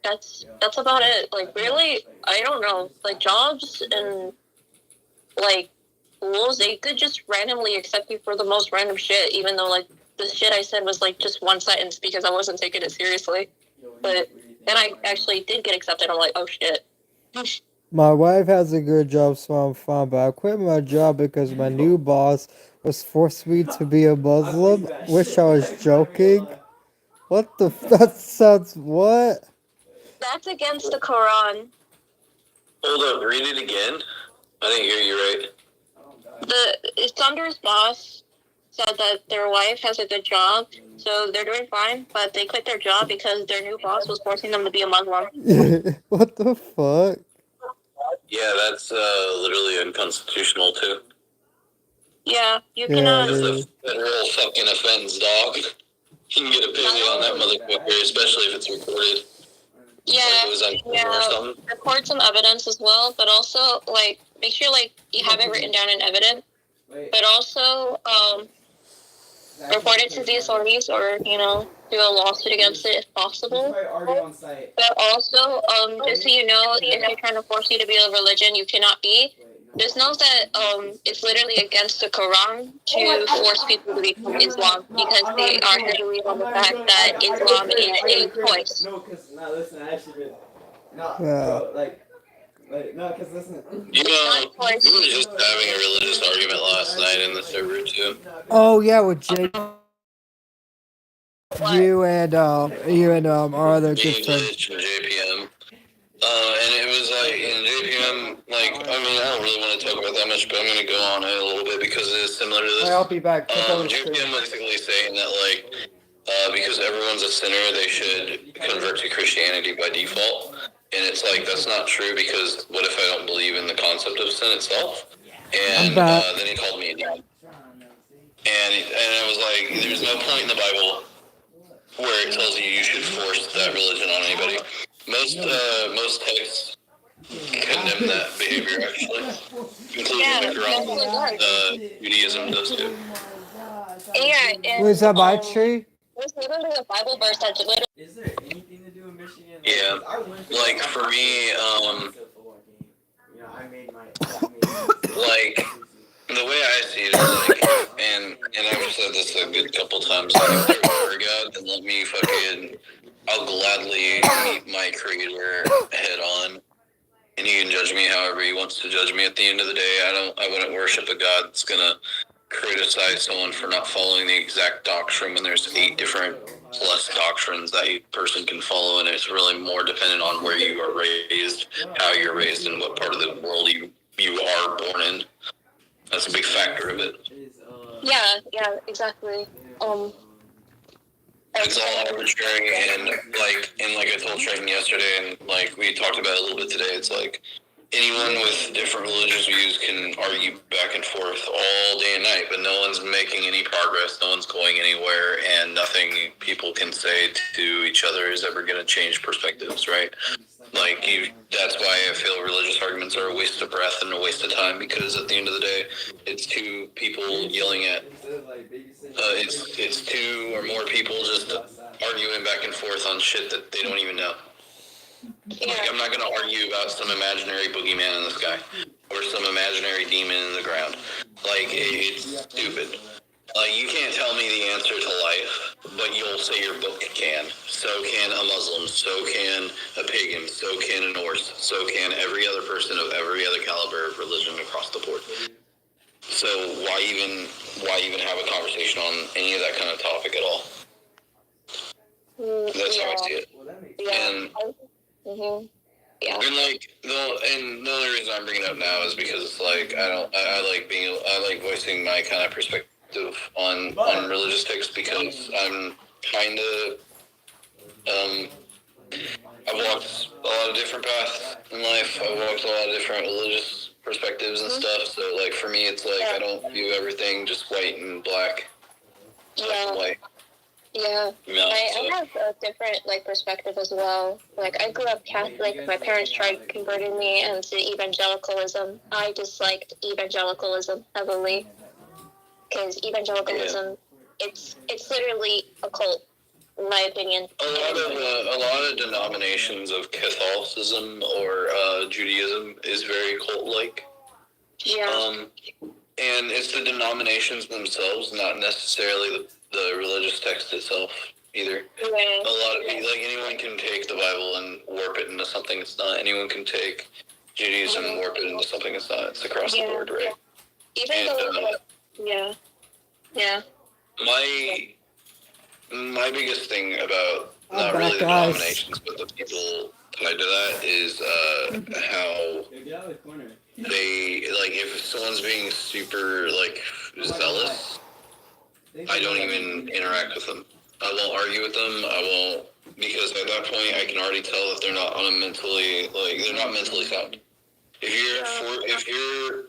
That's about it. Like, really, I don't know. Like, jobs and, like, schools, they could just randomly accept you for the most random shit, even though, like, the shit I said was, like, just one sentence because I wasn't taking it seriously. But then I actually did get accepted. I'm like, oh, shit. My wife has a good job, so I'm fine, but I quit my job because my new boss was forced me to be a Muslim. Wish I was joking. What the? That sounds what? That's against the Quran. Hold up, read it again. I didn't hear you right. The Thunder's boss said that their wife has a good job, so they're doing fine, but they quit their job because their new boss was forcing them to be a Muslim. What the fuck? Yeah, that's literally unconstitutional too. Yeah, you Yeah, cannot. it It's is. a federal fucking offense, dog. You can get a penalty on that motherfucker, especially if it's recorded. Yeah, Like it was on camera or something. record some evidence as well, but also like make sure like you have it written down in evidence, but also report it to the authorities or do a lawsuit against it if possible. But also just so you know, if they're trying to force you to be a religion you cannot be, just know that it's literally against the Quran to force people to become Islam because they are heavily on the fact that Islam is a choice. No, because no, listen, I actually been no, Yeah. bro, like no, because listen. You know, we were just having a religious argument last night in the server too. Oh yeah, with Jake. You and our other good friend. English and JPM. And it was like in JPM, like I mean, I don't really want to talk about that much, but I'm gonna go on it a little bit because it is similar to this. I'll be back. JPM basically saying that like because everyone's a sinner, they should convert to Christianity by default. And it's like that's not true because what if I don't believe in the concept of sin itself? And then he called me a demon. And I was like, there's no point in the Bible where it tells you should force that religion on anybody. Most texts condemn that behavior actually, including the Quran. Judaism does too. Yeah, Was that my tree? there's literally a Bible verse that's literally. Is there anything to do in Michigan? Yeah, like for me, I made my. like the way I see it is like, and I've said this a good couple times. Like, if there's a God, then let me fucking. I'll gladly meet my creator head on, and he can judge me however he wants to judge me. At the end of the day, I wouldn't worship a God that's gonna criticize someone for not following the exact doctrine when there's 8 different plus doctrines that a person can follow, and it's really more dependent on where you are raised, how you're raised, and what part of the world you are born in. That's a big factor of it. Yeah, exactly. It's all arbitrary, and like I told Trenton yesterday, and like we talked about it a little bit today, it's like anyone with different religious views can argue back and forth all day and night, but no one's making any progress, no one's going anywhere, and nothing people can say to each other is ever going to change perspectives, right? Like, that's why I feel religious arguments are a waste of breath and a waste of time, because at the end of the day, it's 2 people yelling at, it's 2 or more people just arguing back and forth on shit that they don't even know. Like, I'm not going to argue about some imaginary boogeyman in the sky or some imaginary demon in the ground. Like, it's stupid. Like, you can't tell me the answer to life, but you'll say your book can. So can a Muslim, so can a pagan, so can a Norse, so can every other person of every other caliber of religion across the board. So why even have a conversation on any of that kind of topic at all? That's how I see it. And and like the only reason I'm bringing it up now is because like I like voicing my kind of perspective on religious texts, because I'm kind of I've walked a lot of different paths in life. I've walked a lot of different religious perspectives and stuff. So like for me, it's like I don't view everything just white and black. Black and white. Yeah, No, I have a different perspective as well. Like I grew up Catholic. My parents tried converting me into evangelicalism. I disliked evangelicalism heavily because evangelicalism, it's literally a cult, in my opinion. A lot of denominations of Catholicism or Judaism is very cult-like. Yeah. And it's the denominations themselves, not necessarily the religious text itself either. Yeah. A lot of like anyone can take the Bible and warp it into something it's not. Anyone can take Judaism and warp it into something it's not. It's across the board, right? Even though, Yeah. My biggest thing about I'm not back, really the guys. denominations, but the people tied to that is how Yo, get out of the corner. they like if someone's being super like zealous, I don't even interact with them. I won't argue with them. I won't, because at that point I can already tell that they're not on a mentally they're not mentally sound. If your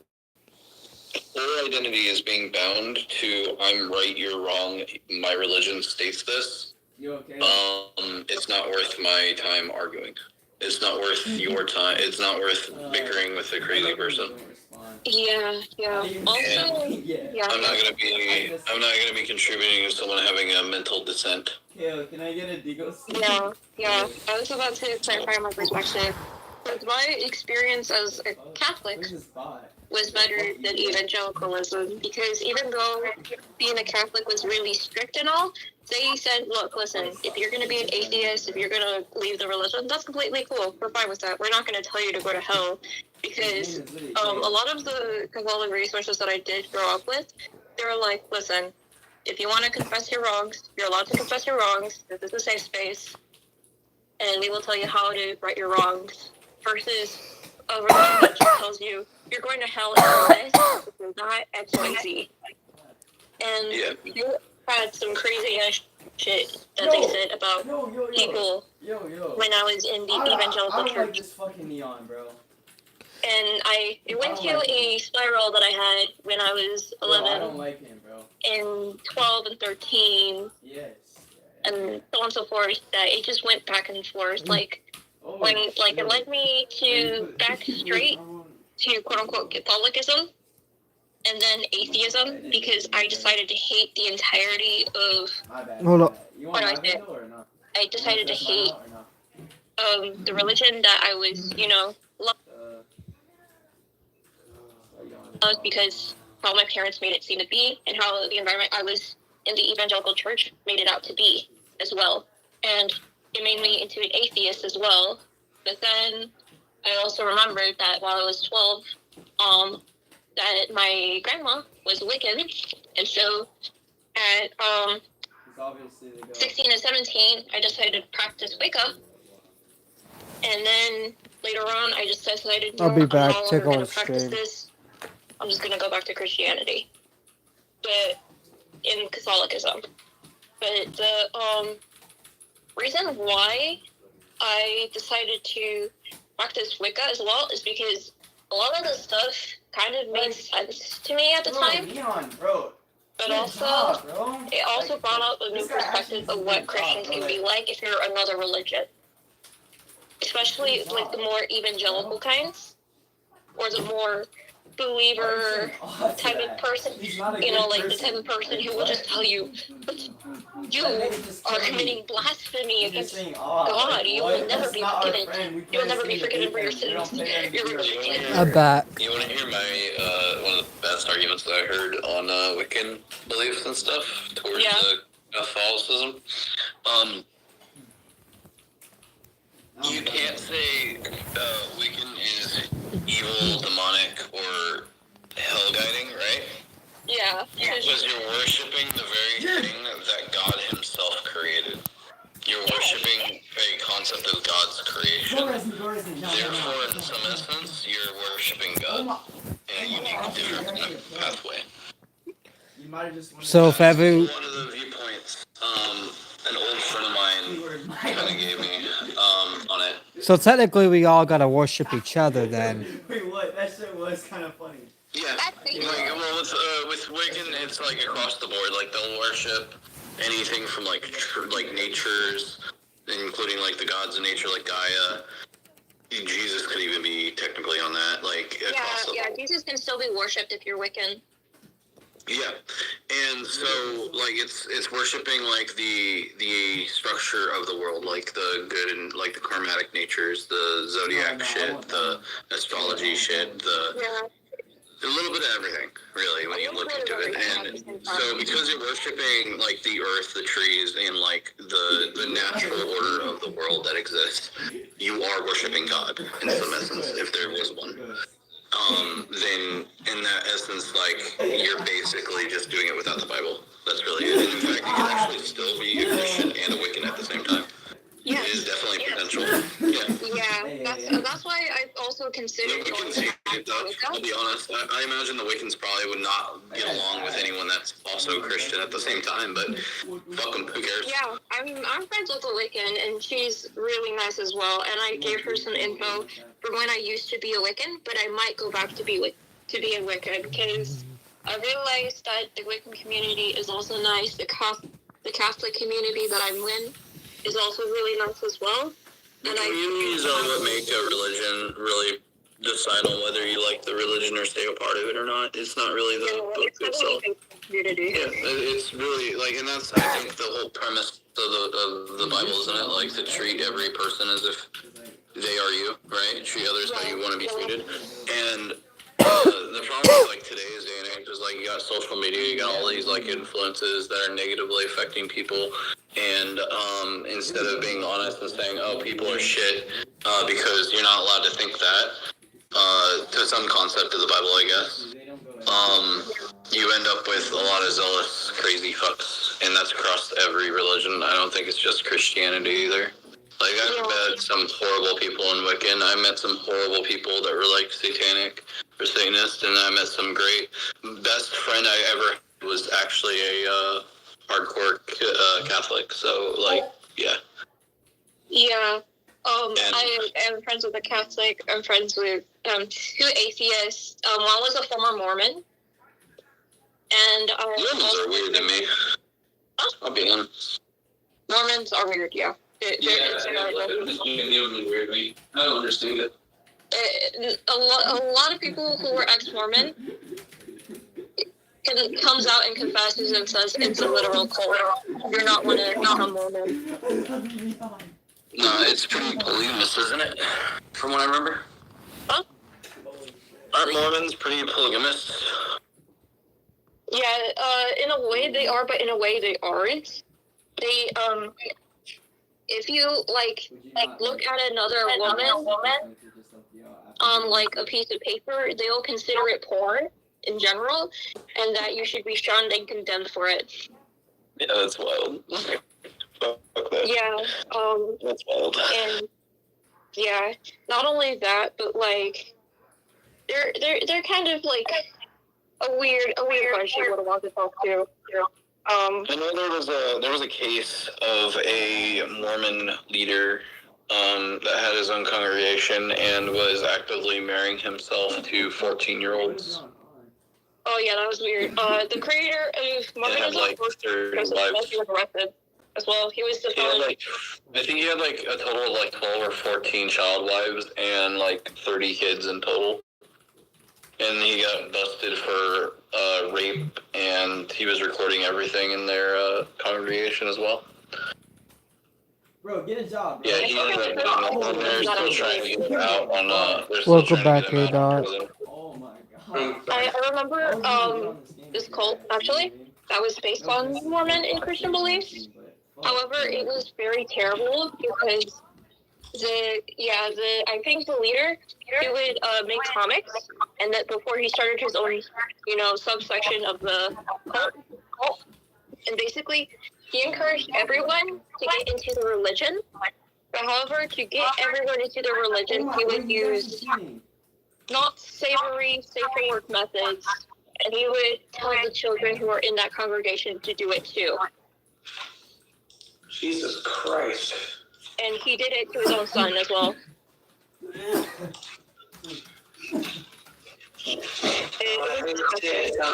whole identity is being bound to I'm right, you're wrong, my religion states this, You okay? it's not worth my time arguing. It's not worth your time. It's not worth bickering with a crazy person. Yeah. Also, yeah. I'm not gonna be contributing to someone having a mental dissent. Kale, can I get a Digo stick? Yeah. I was about to clarify my perspective. Because my experience as a Catholic Where's this bot? was better than evangelicalism, because even though being a Catholic was really strict and all, they said, look, listen, if you're going to be an atheist, if you're going to leave the religion, that's completely cool. We're fine with that. We're not going to tell you to go to hell, because a lot of the Catholic resources that I did grow up with, they were like, listen, if you want to confess your wrongs, you're allowed to confess your wrongs. This is a safe space, and we will tell you how to right your wrongs, versus a religion that just tells you you're going to hell unless you're not XYZ. And you had some crazy ass shit that they said about people when I was in the evangelical I church. like this fucking neon, bro. And it went to a spiral that I had when I was 11, Bro, I don't like him, bro. and 12 and 13, Yes. and so on and so forth, that it just went back and forth. Like, Oh, when, like, shit. it led me to back straight to quote-unquote Catholicism, and then atheism, because I decided to hate the entirety of, My bad. Hold up. You What want do I my say? bad or not? I decided to That's mine hate or not? the religion that I was, loved because how my parents made it seem to be, and how the environment I was in the evangelical church made it out to be as well. And it made me into an atheist as well. But then I also remembered that while I was 12, that my grandma was Wiccan, and so at 16 and 17, I decided to practice Wicca, and then later on, I just decided, I'll be back. I'm no Check longer on gonna the practice stream. this. I'm just gonna go back to Christianity, but in Catholicism. But the reason why I decided to practice Wicca as well is because a lot of the stuff kind of made sense to me at the time, Neon, bro. but also it also brought up a new perspective of what Christians can be like if you're another religion, especially like the more evangelical kinds, or the more believer type of person, like the type of person who will just tell you, you are committing blasphemy against God. You will never be forgiven. You will never be forgiven for your sins. I'm back. You want to hear my one of the best arguments that I heard on Wiccan beliefs and stuff towards Catholicism? You can't say Wiccan is evil, demonic, or hell guiding, right? Yeah. Because you're worshiping the very thing that God himself created. You're worshiping a concept of God's creation. Therefore, in some essence, you're worshiping God in a unique, different kind of pathway. So if every One of the viewpoints an old friend of mine kind of gave me on it. so technically we all gotta worship each other then. Wait, what? That shit was kind of funny. Yeah, well, with Wiccan, it's like across the board. Like they'll worship anything from like natures, including like the gods of nature, like Gaia. Jesus could even be technically on that, like across the board. Jesus can still be worshipped if you're Wiccan. Yeah, and so like it's worshiping like the structure of the world, like the good and like the karmatic natures, the zodiac shit, the astrology shit, a little bit of everything, really, when you look into it. And so because you're worshiping like the earth, the trees, and like the natural order of the world that exists, you are worshiping God in some essence, if there was one. Then in that essence, like, you're basically just doing it without the Bible. That's really it. And in fact, you can actually still be a Christian and a Wiccan at the same time. Yeah. It is definitely potential. Yeah. Yeah, that's why I've also The considered going Wiccans hate back it, to though. Wicca. I'll be honest. I imagine the Wiccans probably would not get along with anyone that's also Christian at the same time, but fuck them. Who cares? Yeah, I'm friends with a Wiccan, and she's really nice as well. And I gave her some info from when I used to be a Wiccan, but I might go back to be a Wiccan because I realized that the Wiccan community is also nice. The Catholic community that I'm in is also really nice as well. The communities are what make a religion really decide on whether you like the religion or stay a part of it or not. It's not really the book itself. Community. Yeah, it's really like, and that's I think the whole premise of the Bible, isn't it? Like to treat every person as if they are you, right? Treat others how you want to be treated. And the problem with like today's day and age is like you got social media, you got all these like influences that are negatively affecting people. And instead of being honest and saying, "Oh, people are shit," because you're not allowed to think that, to some concept of the Bible, I guess. You end up with a lot of zealous, crazy fucks, and that's across every religion. I don't think it's just Christianity either. Like, I've met some horrible people in Wiccan. I met some horrible people that were, like, satanic or Satanist, and I met some great... Best friend I ever had was actually a hardcore Catholic, so, like, yeah. Yeah. I am friends with a Catholic. I'm friends with two atheists. One was a former Mormon. And Mormons are weird to me. I'll be honest. Mormons are weird, yeah. It's weird to me. I don't understand it. A lot of people who were ex-Mormon comes out and confesses and says it's a literal cult. You're not one to become Mormon. No, it's pretty polygamous, isn't it? From what I remember. Huh? Aren't Mormons pretty polygamous? Yeah, in a way they are, but in a way they aren't. They, if you, like look at another woman on, like, a piece of paper, they'll consider it porn in general, and that you should be shunned and condemned for it. Yeah, that's wild. Fuck that. Yeah, That's wild. and, yeah, not only that, but, like, they're kind of, like, a weird bunch you would want to talk to. I know there was a case of a Mormon leader that had his own congregation and was actively marrying himself to 14-year-olds. Oh yeah, that was weird. The creator of Mormonism like was 30 wives. he was arrested as well. He was the I think he had like a total of like 12 or 14 child wives and like 30 kids in total. And he got busted for rape, and he was recording everything in their congregation as well. Bro, get a job. Yeah, he ended up getting on there. Still trying to get out on. Welcome back here, Dot. Oh my god. I remember this cult actually that was based on Mormon and Christian beliefs. However, it was very terrible because I think the leader, he would make comics, and that before he started his own, subsection of the cult, and basically he encouraged everyone to get into the religion. But however, to get everyone into the religion, he would use not savory, safe for work methods, and he would tell the children who are in that congregation to do it too. Jesus Christ. And he did it to his own son as well.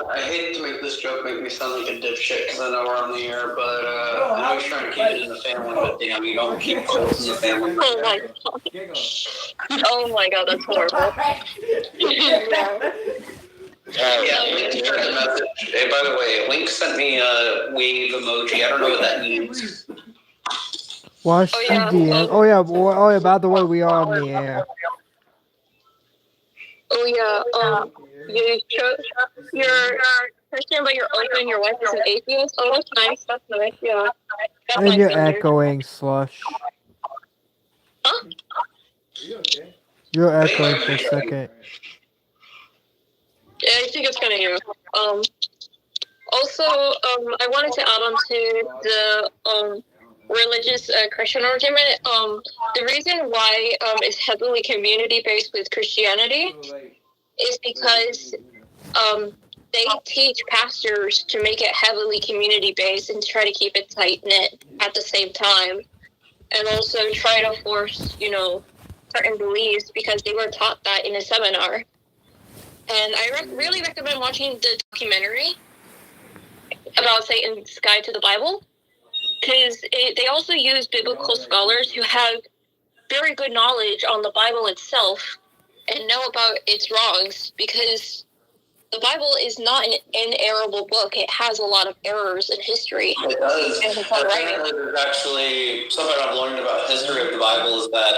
I hate to make this joke make me sound like a dipshit because I know we're on the air, but I know he's trying to keep it in the family, but damn, you don't keep cults in the family. Oh my god. Oh my god, that's horrible. Link sent a message. Hey, by the way, Link sent me a wave emoji. I don't know what that means. Watch Oh, yeah. DM. Oh yeah, by the way, we are on the air. Oh yeah, you're Christian, but you're open. Your wife is an atheist. Oh, that's nice. That's nice. Yeah. That's And nice you're to hear. echoing, Slush. Huh? You're echoing for a second. I think it's kind of you. Also, I wanted to add on to the religious Christian argument. The reason why it's heavily community based with Christianity is because they teach pastors to make it heavily community based and try to keep it tight knit at the same time, and also try to force certain beliefs because they were taught that in a seminar. And I really recommend watching the documentary about Satan's Guide to the Bible, because they also use biblical scholars who have very good knowledge on the Bible itself and know about its wrongs, because the Bible is not an inerrable book. It has a lot of errors in history. It does. And it's on writing. There's actually something I've learned about history of the Bible is that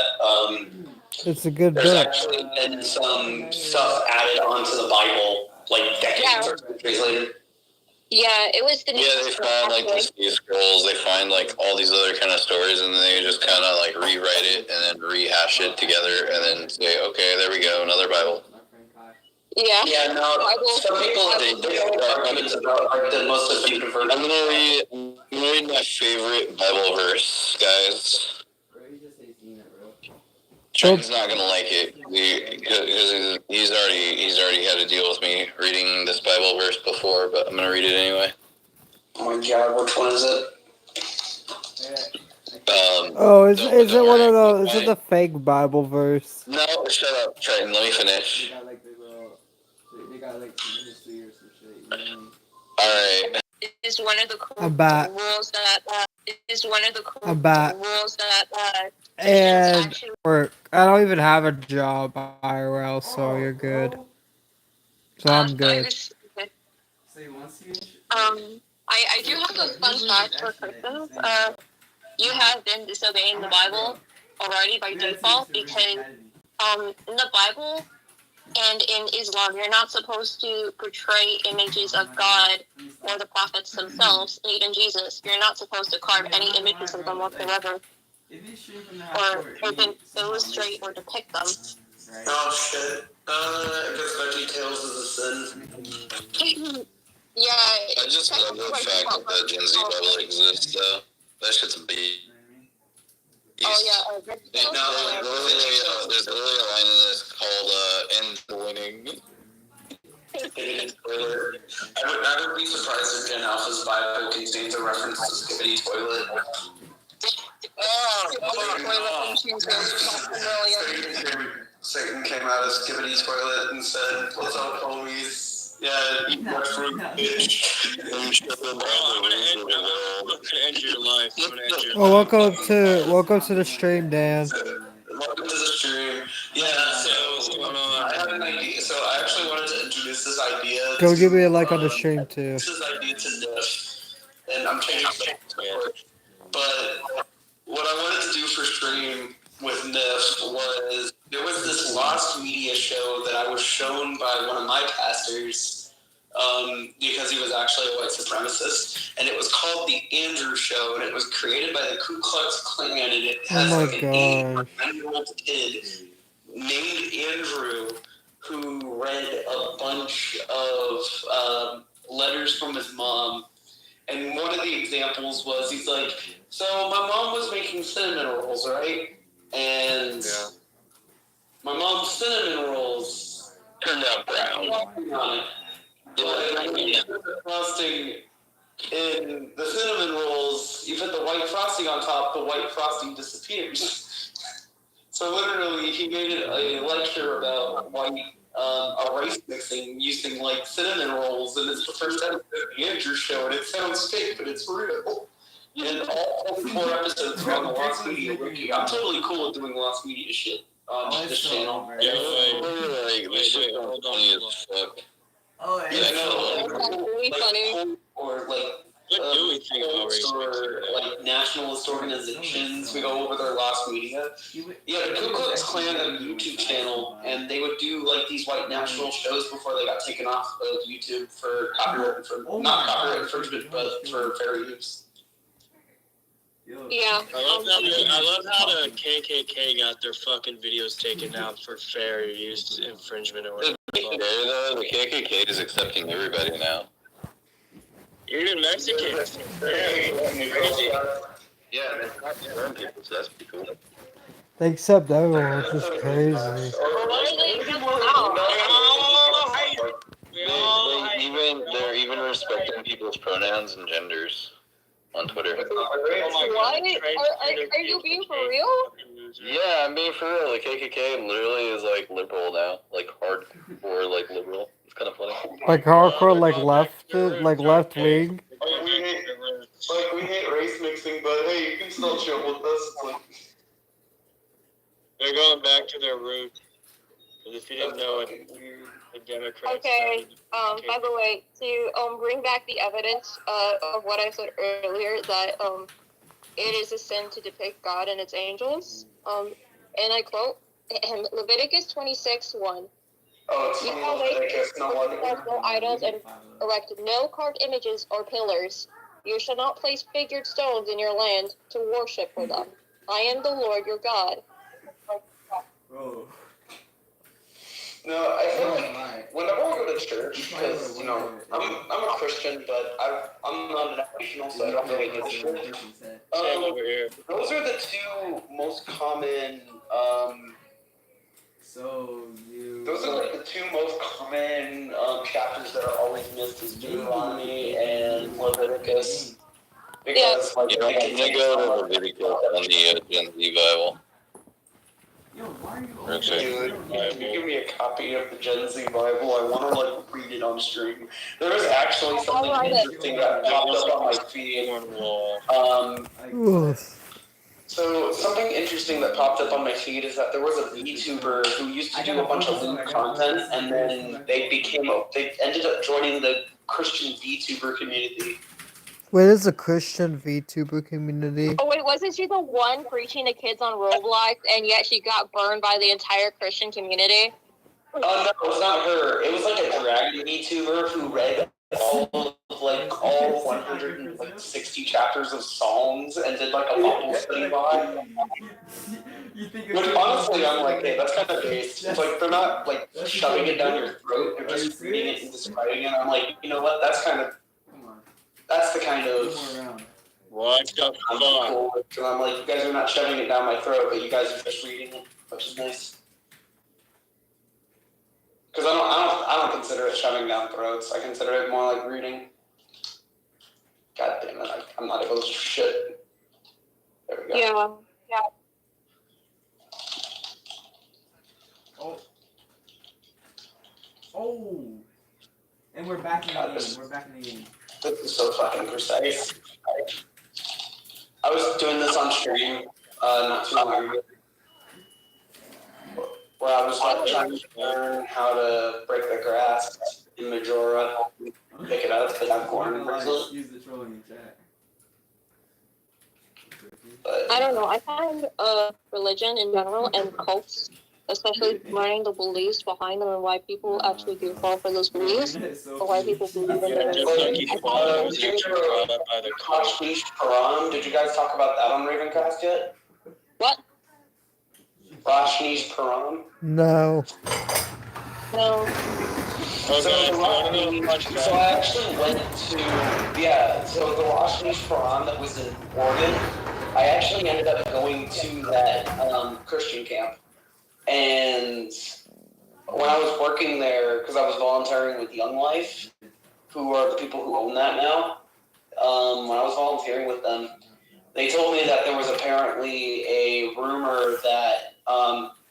It's a good there's book. actually been some stuff added onto the Bible like decades or centuries later. Yeah, it was the Yeah, they find like the Sea Scrolls, they find like all these other kind of stories, and then they just kind of like rewrite it and then rehash it together, and then say, okay, there we go, another Bible. Yeah. Yeah, no. Some people they arguments about like the most definitive version. I'm gonna read my favorite Bible verse, guys. Trenton's not gonna like it because he's already had to deal with me reading this Bible verse before, but I'm gonna read it anyway. Oh my God, which one is it? Is it one of those? Is it the fake Bible verse? No, shut up, Trenton. Let me finish. They got like some history or some shit. All right. Is one of the cool I'm back. rules that is one of the cool I'm back. rules that And actually work. I don't even have a job IRL, so you're good. So I'm good. Say once you. I do have a fun fact for Christians. You have been disobeying the Bible already by default, because in the Bible and in Islam, you're not supposed to portray images of God or the prophets themselves, and even Jesus. You're not supposed to carve any images of them whatsoever, or even illustrate or depict them. Oh shit. I guess VeggieTales is a sin. Yeah. I just love the fact that the Gen Z Bible exists, though. That shit's a beast. Oh yeah. There's literally a line in this called "End the Winning." I would be surprised if Gen Alpha's Bible contains a reference to Skibbity Toilet. Satan came out of Skibbity Toilet and said, "What's up, homies? Yeah, eat more fruit, bitch." Well, welcome to the stream, Dan. Welcome to the stream. Yeah, so what's going on? I have an idea. So I actually wanted to introduce this idea. Go give me a like on the stream too. This is idea to Niff, and I'm changing stuff. But what I wanted to do for stream with Niff was, there was this Lost Media show that I was shown by one of my pastors, because he was actually a white supremacist, and it was called The Andrew Show, and it was created by the Ku Klux Klan, and it has Oh my like an 8-9-year-old kid named Andrew who read a bunch of letters from his mom. And one of the examples was, he's like, so my mom was making cinnamon rolls, right? And my mom's cinnamon rolls Turned out brown. The frosting in the cinnamon rolls, you put the white frosting on top, the white frosting disappears. So literally, he made it a lecture about rice mixing using like cinnamon rolls, and it's the first episode of the Andrew Show, and it sounds fake, but it's real. And all 4 episodes are on the Lost Media Wiki. I'm totally cool with doing Lost Media shit on this channel. Yeah, like this shit funny as fuck. Oh, Yeah, I know. Really funny. Or like or like nationalist organizations. We go over their Lost Media. Yeah, the Ku Klux Klan had a YouTube channel, and they would do like these white national shows before they got taken off of YouTube for copyright infringement, not copyright infringement, but for fair use. Yeah. I love how the KKK got their fucking videos taken down for fair use infringement or whatever. though, the KKK is accepting everybody now. Even Mexicans. Crazy. Yeah, they're not foreign people, so that's pretty cool. They accept everyone, which is crazy. Why do they accept They're even respecting people's pronouns and genders on Twitter. What? Are you being for real? Yeah, I'm being for real. The KKK literally is like liberal now, like hardcore, like liberal. It's kind of funny. Like hardcore, like left wing. We hate race mixing, but hey, you can still chill with us. It's like, They're going back to their roots. If you didn't know it, the Democrats. Okay. By the way, to bring back the evidence of what I said earlier, that it is a sin to depict God and its angels. And I quote, Leviticus 26:1. oh, it's You funny, shall make Leviticus, no wonder. no idols and erect no carved images or pillars. You shall not place figured stones in your land to worship for them. I am the Lord your God. Bro. No, I feel like whenever I go to church, because, you know, I'm a Christian, but I'm not an national, so I don't really go to church. Those are the two most common, those are like the two most common chapters that are always missed is Deuteronomy and Leviticus. Because, like, You know, I'm gonna go to Leviticus on the Gen Z Bible. Yo, why are you dude, can you give me a copy of the Gen Z Bible? I want to, like, read it on stream. There was actually something interesting that popped up on my feed. So something interesting that popped up on my feed is that there was a VTuber who used to do a bunch of loot content, and then they ended up joining the Christian VTuber community. Wait, is a Christian VTuber community? Oh wait, wasn't she the one preaching to kids on Roblox, and yet she got burned by the entire Christian community? No, it was not her. It was like a dragon VTuber who read all 160 chapters of Psalms and did like a Bible study by. Which honestly, I'm like, hey, that's kind of based. It's like they're not like shoving it down your throat; they're just reading it and describing it. I'm like, you know what? That's the kind of. What the I'm cool with. And I'm like, you guys are not shoving it down my throat, but you guys are just reading it, which is nice. Because I don't consider it shoving down throats. I consider it more like reading. God damn it! I'm not able to shit. There we go. Yeah. Oh. And we're back in the game. This is so fucking precise. I was doing this on stream not too long ago, where I was like trying to learn how to break the grass in Majora, pick it up because I'm born in Brazil. Use the trolling in chat. But I don't know. I find religion in general and cults, especially learning the beliefs behind them and why people actually do fall for those beliefs, or why people believe in them. Rashnish Param, did you guys talk about that on Ravencast yet? What? Rashnish Param? No. No. So I actually went to, so the Rashnish Param that was in Oregon, I actually ended up going to that Christian camp. And when I was working there, because I was volunteering with Young Life, who are the people who own that now, when I was volunteering with them, they told me that there was apparently a rumor that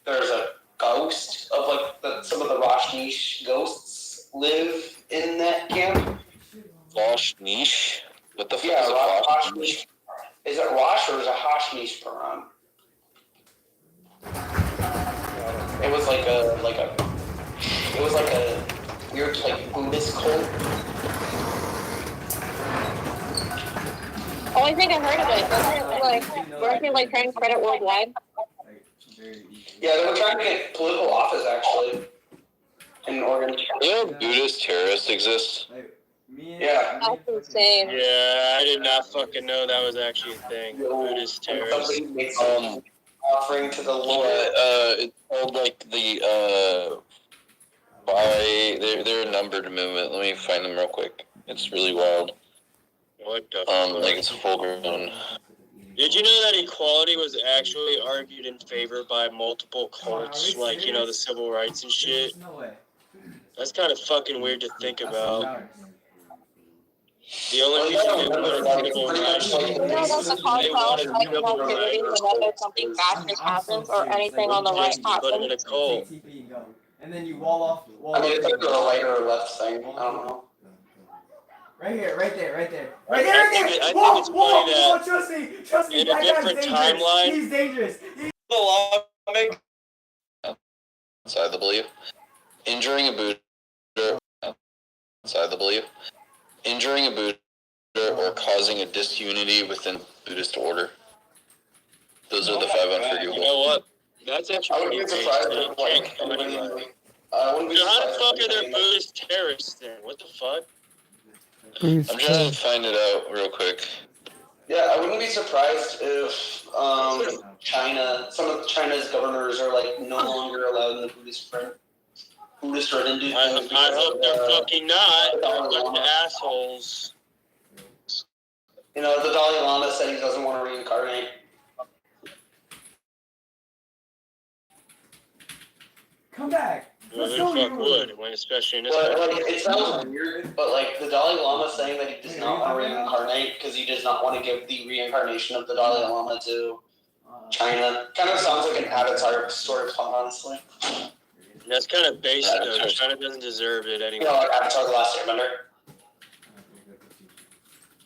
there's a ghost of like some of the Rashnish ghosts live in that camp. Rashnish? What the fuck Yeah, is a Rashnish. Is it Rosh or is it Hashnish Param? It was like a weird like Buddhist cult. Oh, I think I heard of it. Weren't they like trying to spread it worldwide? Yeah, they were trying to get political office actually in Oregon. You know Buddhist terrorists exist? Yeah. That's insane. Yeah, I did not fucking know that was actually a thing. Buddhist terrorists. Somebody made some offering to the Lord. It's called like the They're a numbered movement. Let me find them real quick. It's really wild. What the Like it's full grown. Did you know that equality was actually argued in favor by multiple cults, like, you know, the civil rights and shit? No way. That's kind of fucking weird to think about. The only Well, reason they yeah, wanted civil pretty rights, much You know that's the they wanted concept, like civil activities rights, whenever something fascist happens or anything on the right just to put them in happens. a cult. TP and go. And then you wall off. I mean, it's like a right or left thing. I don't know. Right here, right there, right there. I think it's funny that trust me, in a different timeline, He's dangerous. the lawmaker Outside the belief. Injuring a Buddha. Outside the belief. Injuring a Buddha or causing a disunity within Buddhist order. Those are the 5 unforgivable. You know what? That's I actually wouldn't be pretty surprised amazing. if, like, So how the fuck are there Buddhist terrorists then? What the fuck? I'm trying to find it out real quick. Yeah, I wouldn't be surprised if China, some of China's governors are like no longer allowed in the Buddhist or Hindu. I hope they're fucking not. They're fucking assholes. You know, the Dalai Lama said he doesn't want to reincarnate. Come back. Who the fuck would, when especially in this But country? like, it sounds weird, but like the Dalai Lama saying that he does not want to reincarnate because he does not want to give the reincarnation of the Dalai Lama to China. Kind of sounds like an Avatar sort of thought, honestly. That's kind of basic though. China doesn't deserve it You anyway. know, like Avatar: The Last Airbender.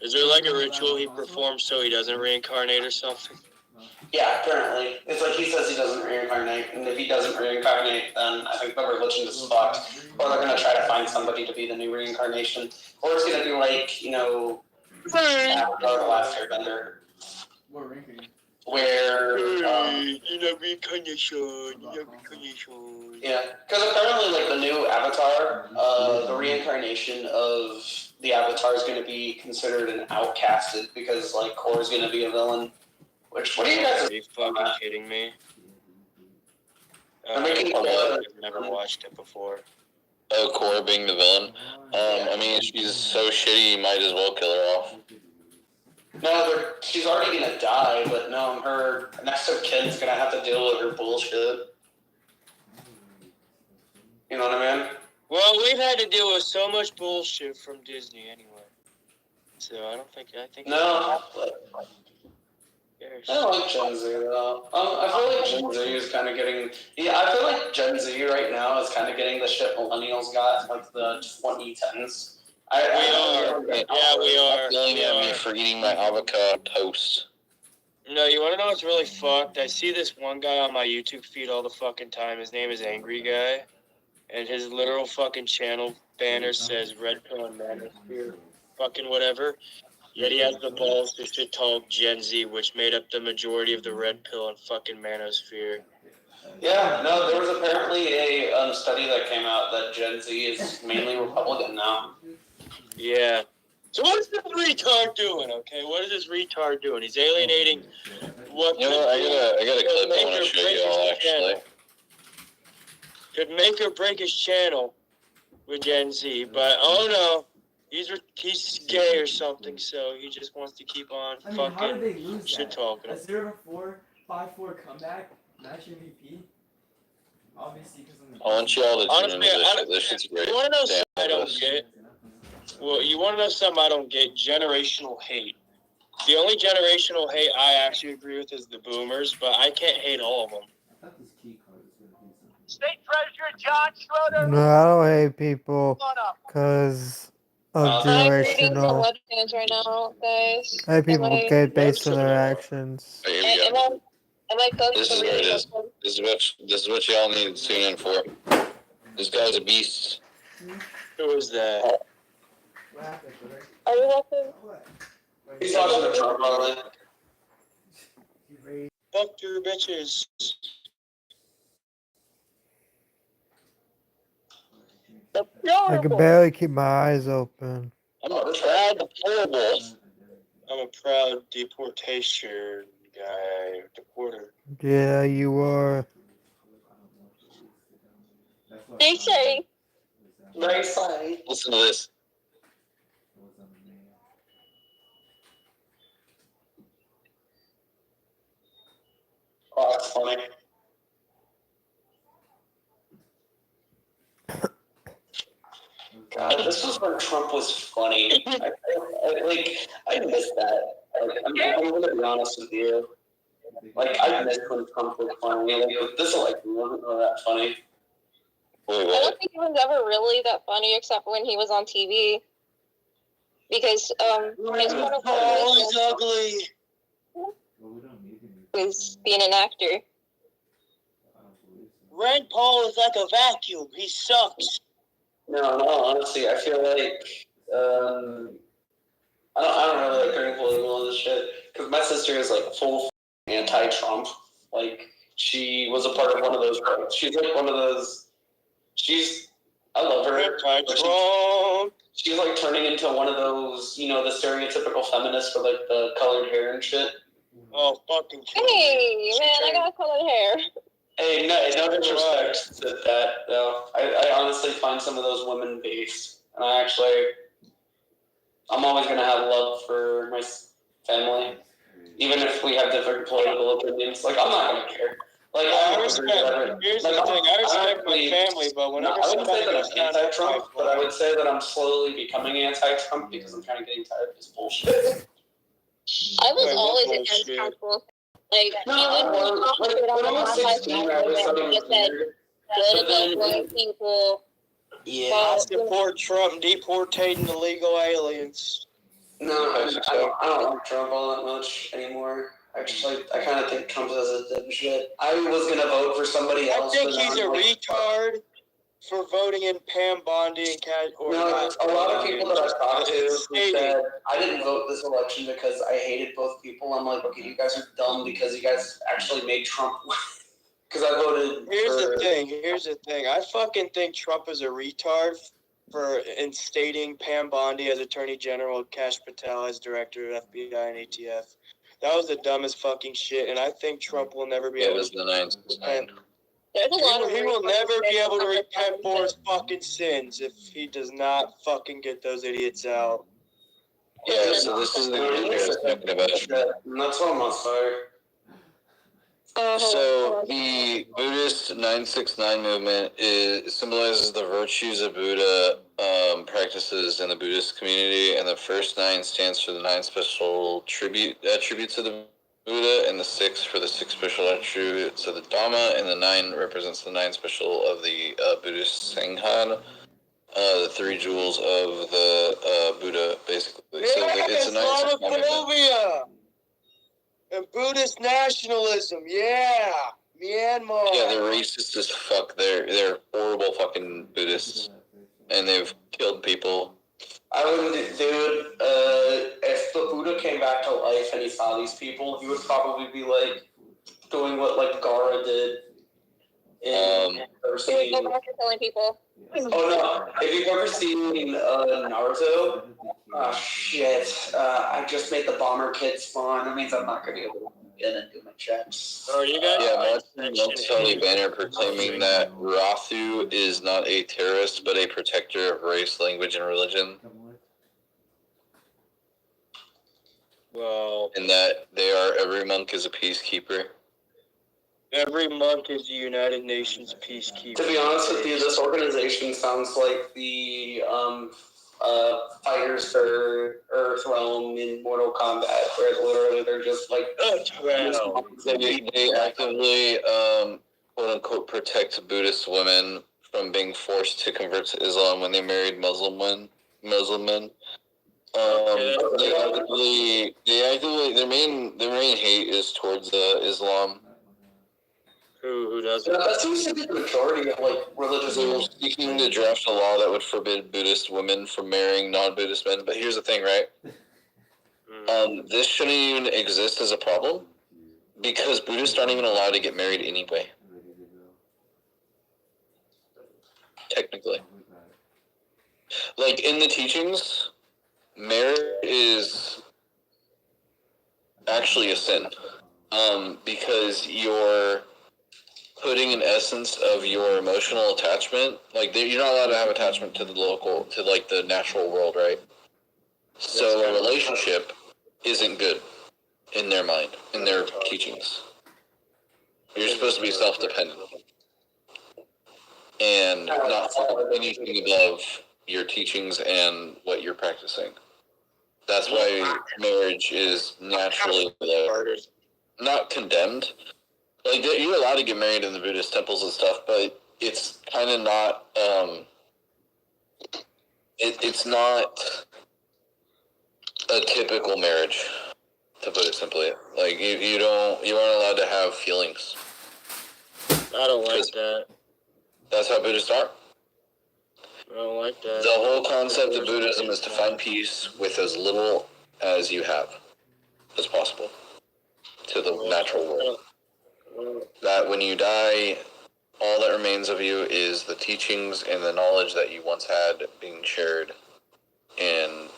Is there like a ritual he performs so he doesn't reincarnate or something? Yeah, apparently. It's like he says he doesn't reincarnate, and if he doesn't reincarnate, then I think the religion is fucked. Or they're gonna try to find somebody to be the new reincarnation. Or it's gonna be like, you know, Avatar: The Last Airbender, where, reincarnation. yeah, because apparently, like, the new Avatar, the reincarnation of the Avatar is gonna be considered an outcasted, because, like, Korra's gonna be a villain. Which, what do you guys... Are you fucking kidding me? I'm making I've never watched it before. Oh, Korra being the villain. I mean, she's so shitty, you might as well kill her off. No, she's already gonna die, but no, her next of kin's gonna have to deal with her bullshit. You know what I mean? Well, we've had to deal with so much bullshit from Disney anyway. So I think. No, but I don't like Gen Z though. I feel like Gen Z is kind of getting. Yeah, I feel like Gen Z right now is kind of getting the shit millennials got, like the 2010s. We are. Yelling at me for eating my avocado toast. No, you want to know what's really fucked? I see this one guy on my YouTube feed all the fucking time. His name is Angry Guy. And his literal fucking channel banner says Red Pill and Manosphere. Fucking whatever. Yet he has the balls to shit talk Gen Z, which made up the majority of the Red Pill and fucking Manosphere. Yeah, no, there was apparently a study that came out that Gen Z is mainly Republican now. Yeah. So what is this retard doing, okay? What is this retard doing? He's alienating what You know what, I got a clip I want to show y'all, actually. Could make or break his channel with Gen Z, but oh no, he's gay or something, so he just wants to keep on fucking shit talking. A 0-4, 5-4 comeback, match MVP. Obviously, because I want y'all to tune Honestly, in. This shit's great. You want to know something I Damn, don't get? Well, you want to know something I don't get? Generational hate. The only generational hate I actually agree with is the boomers, but I can't hate all of them. State Treasurer John Schroeder. No, I don't hate people because of I'm reading the generational. webcams right now, guys. I hate people Am I- get based on their actions. Here we go. Am I going This to is read what it is. webcams? This is what y'all need to tune in for. This guy's a beast. Who is that? Are you watching? He's watching the Trump rally. Fuck your bitches. I can barely keep my eyes open. I'm a proud deportable. I'm a proud deportation guy, deporter. Yeah, you are. They say Very funny. Listen to this. Oh, that's funny. God, this was when Trump was funny. I miss that. Like, I'm gonna be honest with you. Like, I miss when Trump was funny. Like, this wasn't really that funny. Wait, I what? don't think he was ever really that funny except when he was on TV. Because his point of Paul is ugly. was being an actor. Rand Paul is like a vacuum. He sucks. No, honestly, I feel like I don't really like turning political and this shit because my sister is like full anti-Trump. Like she was a part of one of those. She's like one of those. I love her. Anti-Trump. She's like turning into one of those, the stereotypical feminists with like the colored hair and shit. Oh, fucking shit. Hey, man, I got colored hair. Hey, no disrespect to that, though. I honestly find some of those women based. And I'm always going to have love for my family. Even if we have different political opinions. Like, I'm not going to care. Like, Here's the thing. I respect my family, but whenever I wouldn't say that I'm somebody anti-Trump, but I would say that I'm slowly becoming anti-Trump because I'm kind of getting tired of his bullshit. I was Wait, what always bullshit? against Trump. Like, he No, would like, talk when I on was the 16, I was he something just said weird. good about white people. Yeah. I support Trump deportating illegal aliens. No, I don't like Trump all that much anymore. I kind of think Trump is a dumb shit. I was gonna vote for somebody I else. think he's a retard for voting in Pam Bondi and Cat. Or No, not. a lot of people that I've talked to who Stating. said I didn't vote this election because I hated both people. I'm like, okay, you guys are dumb because you guys actually made Trump. Because I voted. Here's the thing. I fucking think Trump is a retard for instating Pam Bondi as Attorney General, Kash Patel as Director of FBI and ATF. That was the dumbest fucking shit, and I think Trump will never be Yeah, it able was to the 9th. repent. There's a lot of He will never be able to repent for for his fucking sins if he does not fucking get those idiots out. Yeah, so this is the group I was talking about. And that's what I'm on fire. So the Buddhist 969 movement symbolizes the virtues of Buddha practices in the Buddhist community, and the first 9 stands for the 9 special attributes of the Buddha, and the 6 for the 6 special attributes of the Dhamma, and the 9 represents the 9 special of the Buddhist Sangha, the 3 jewels of the Buddha, basically. So it's a 969 movement. Islamophobia and Buddhist nationalism, yeah. Myanmar. Yeah, they're racist as fuck. They're horrible fucking Buddhists, and they've killed people. I would, dude. If the Buddha came back to life and he saw these people, he would probably be like doing what like Gaara did. He would go back to killing people. Oh no! If you've ever seen Naruto, shit! I just made the bomber kid spawn. That means I'm not gonna be able to get in and do my checks. Oh, you guys? Yeah, Martin Tully banner proclaiming that Rathu is not a terrorist but a protector of race, language, and religion, Well, and that every monk is a peacekeeper. every monk is the United Nations peacekeeper. To be honest with you, this organization sounds like the fighters for Earthrealm in Mortal Kombat, where literally they're just like. They actively, quote unquote, protect Buddhist women from being forced to convert to Islam when they married Muslim men. They actively, their main hate is towards Islam. Who doesn't? That seems to be the majority of like religious. They're seeking to draft a law that would forbid Buddhist women from marrying non-Buddhist men. But here's the thing, right? This shouldn't even exist as a problem because Buddhists aren't even allowed to get married anyway. Technically. Like in the teachings, marriage is actually a sin. Because you're putting an essence of your emotional attachment. Like, you're not allowed to have attachment to the local, to like the natural world, right? So a relationship isn't good in their mind, in their teachings. You're supposed to be self-dependent and not follow anything above your teachings and what you're practicing. That's why marriage is naturally not condemned. Like, you're allowed to get married in the Buddhist temples and stuff, but it's kind of not. It's not a typical marriage, to put it simply. Like, you aren't allowed to have feelings. I don't like that. That's how Buddhists are. I don't like that. The whole concept of Buddhism is to find peace with as little as you have as possible to the natural world. That when you die, all that remains of you is the teachings and the knowledge that you once had being shared and,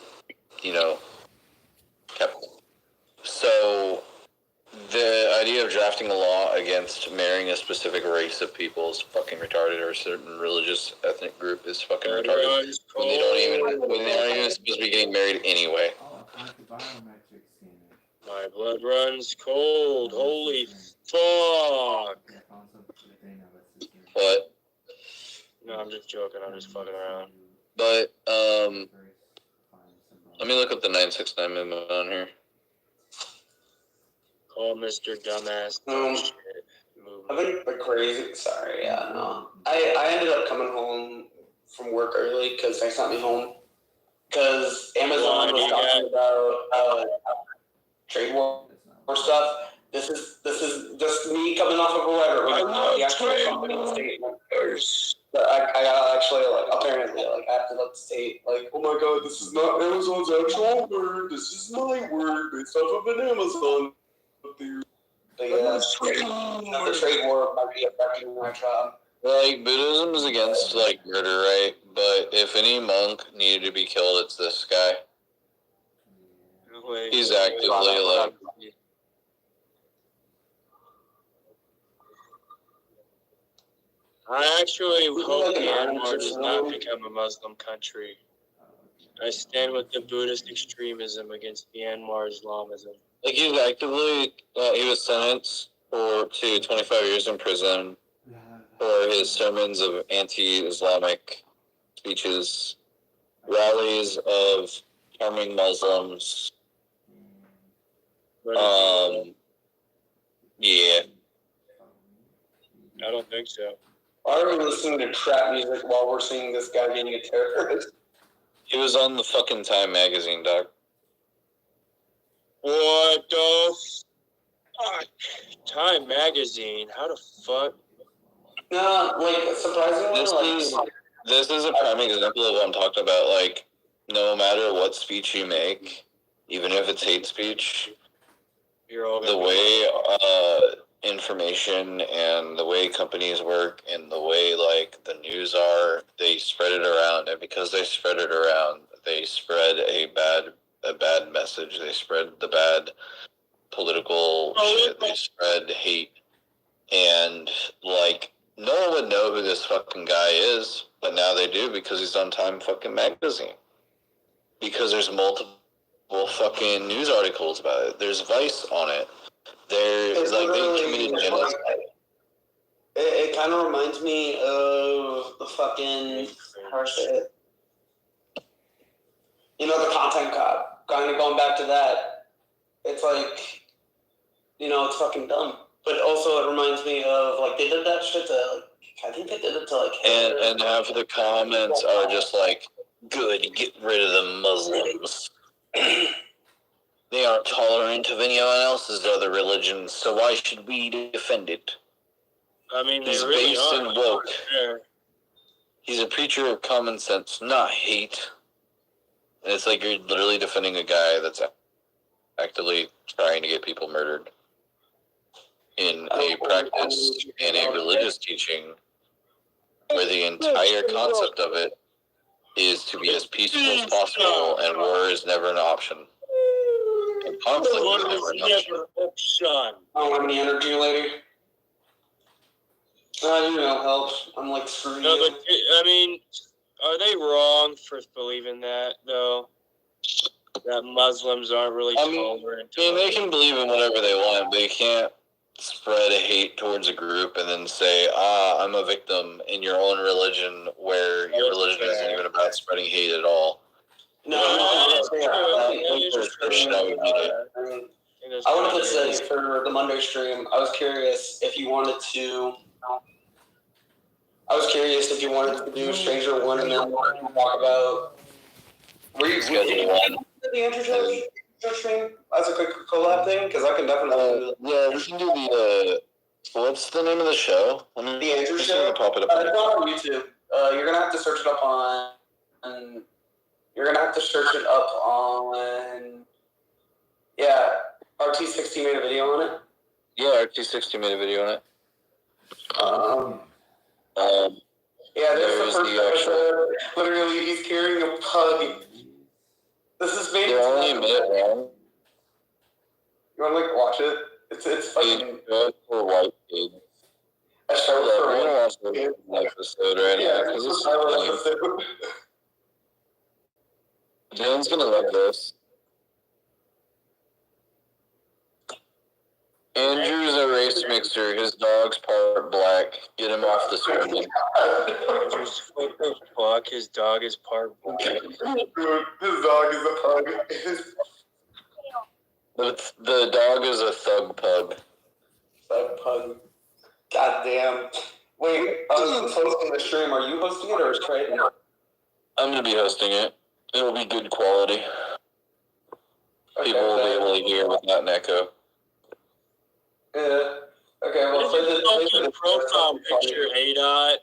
kept. So the idea of drafting a law against marrying a specific race of people is fucking retarded, or a certain religious ethnic group is fucking retarded. When they aren't even supposed to be getting married anyway. My blood runs cold. Holy fuck. What? No, I'm just joking. I'm just fucking around. But, let me look up the 969 movement on here. Call Mr. Dumbass. I've been crazy. Sorry, yeah, no. I ended up coming home from work early because they sent me home. Because Amazon was talking about trade war stuff. This is just me coming off of a letter. The actual company statement. But I got actually, apparently, I have to let the state, oh my god, this is not Amazon's actual word. This is my word based off of an Amazon. The trade war might be affecting my job. Like, Buddhism is against, murder, right? But if any monk needed to be killed, it's this guy. He's actively, I actually hope Myanmar does not become a Muslim country. I stand with the Buddhist extremism against Myanmar Islamism. Like, he's actively, he was sentenced to 25 years in prison for his sermons of anti-Islamic speeches, rallies of harming Muslims. Yeah. I don't think so. Why are we listening to trap music while we're seeing this guy being a terrorist? He was on the fucking Time magazine, dog. What the fuck? Time magazine? How the fuck? No, surprisingly, This is a prime example of what I'm talking about. Like, no matter what speech you make, even if it's hate speech, the way information and the way companies work and the way the news are, they spread it around, and because they spread it around, they spread a bad message. They spread the bad political shit. They spread hate, and no one would know who this fucking guy is, but now they do because he's on Time fucking magazine. Because there's multiple fucking news articles about it. There's Vice on it. There's they committed genocide. It kind of reminds me of the fucking, how do I say it? The content cop. Kind of going back to that. It's it's fucking dumb. But also it reminds me of, they did that shit to, I think they did it to, Hitler. And half of the comments are just good, get rid of the Muslims. They aren't tolerant of anyone else's other religions, so why should we defend it? I mean, He's really based are. and woke. Yeah. He's a preacher of common sense, not hate. And it's you're literally defending a guy that's actively trying to get people murdered in a practice, in a religious teaching, where the entire concept of it is to be as peaceful as possible, and war is never an option. And conflict is never an option. I don't have any energy, lady. helps. I'm like, screw No, you. but I mean, are they wrong for believing that though? That Muslims aren't really tolerant. I mean, they can believe in whatever they want. They can't spread a hate towards a group and then say, I'm a victim in your own religion where your religion isn't even about spreading hate at all. No, that is true. I wanted to say for the Monday stream, I was curious if you wanted to do Stranger One and then talk about. Were you the Andrew Show stream as a quick collab thing? Because I can definitely do that. Yeah, we can do the. What's the name of the show? The Andrew Show. Pop it up. It's not on YouTube. You're gonna have to search it up on. Yeah, RT60 made a video on it. Yeah, RT60 made a video on it. Yeah, there's the first episode. Literally, he's carrying a pug. This is made. They're only a minute long. You want to watch it? It's fucking. For white kids. A show We're gonna watch the episode right now because it's funny. Dylan's gonna love this. Andrew's a race mixer. His dog's part black. Get him off the screen. Andrew's what the fuck? His dog is part black. Dude, his dog is a pug. The dog is a thug pug. Thug pug. God damn. Wait, who's hosting the stream? Are you hosting it or is Trey? I'm gonna be hosting it. It'll be good quality. People will be able to hear without an echo. Yeah. Okay, well, for the profile picture, ADOT.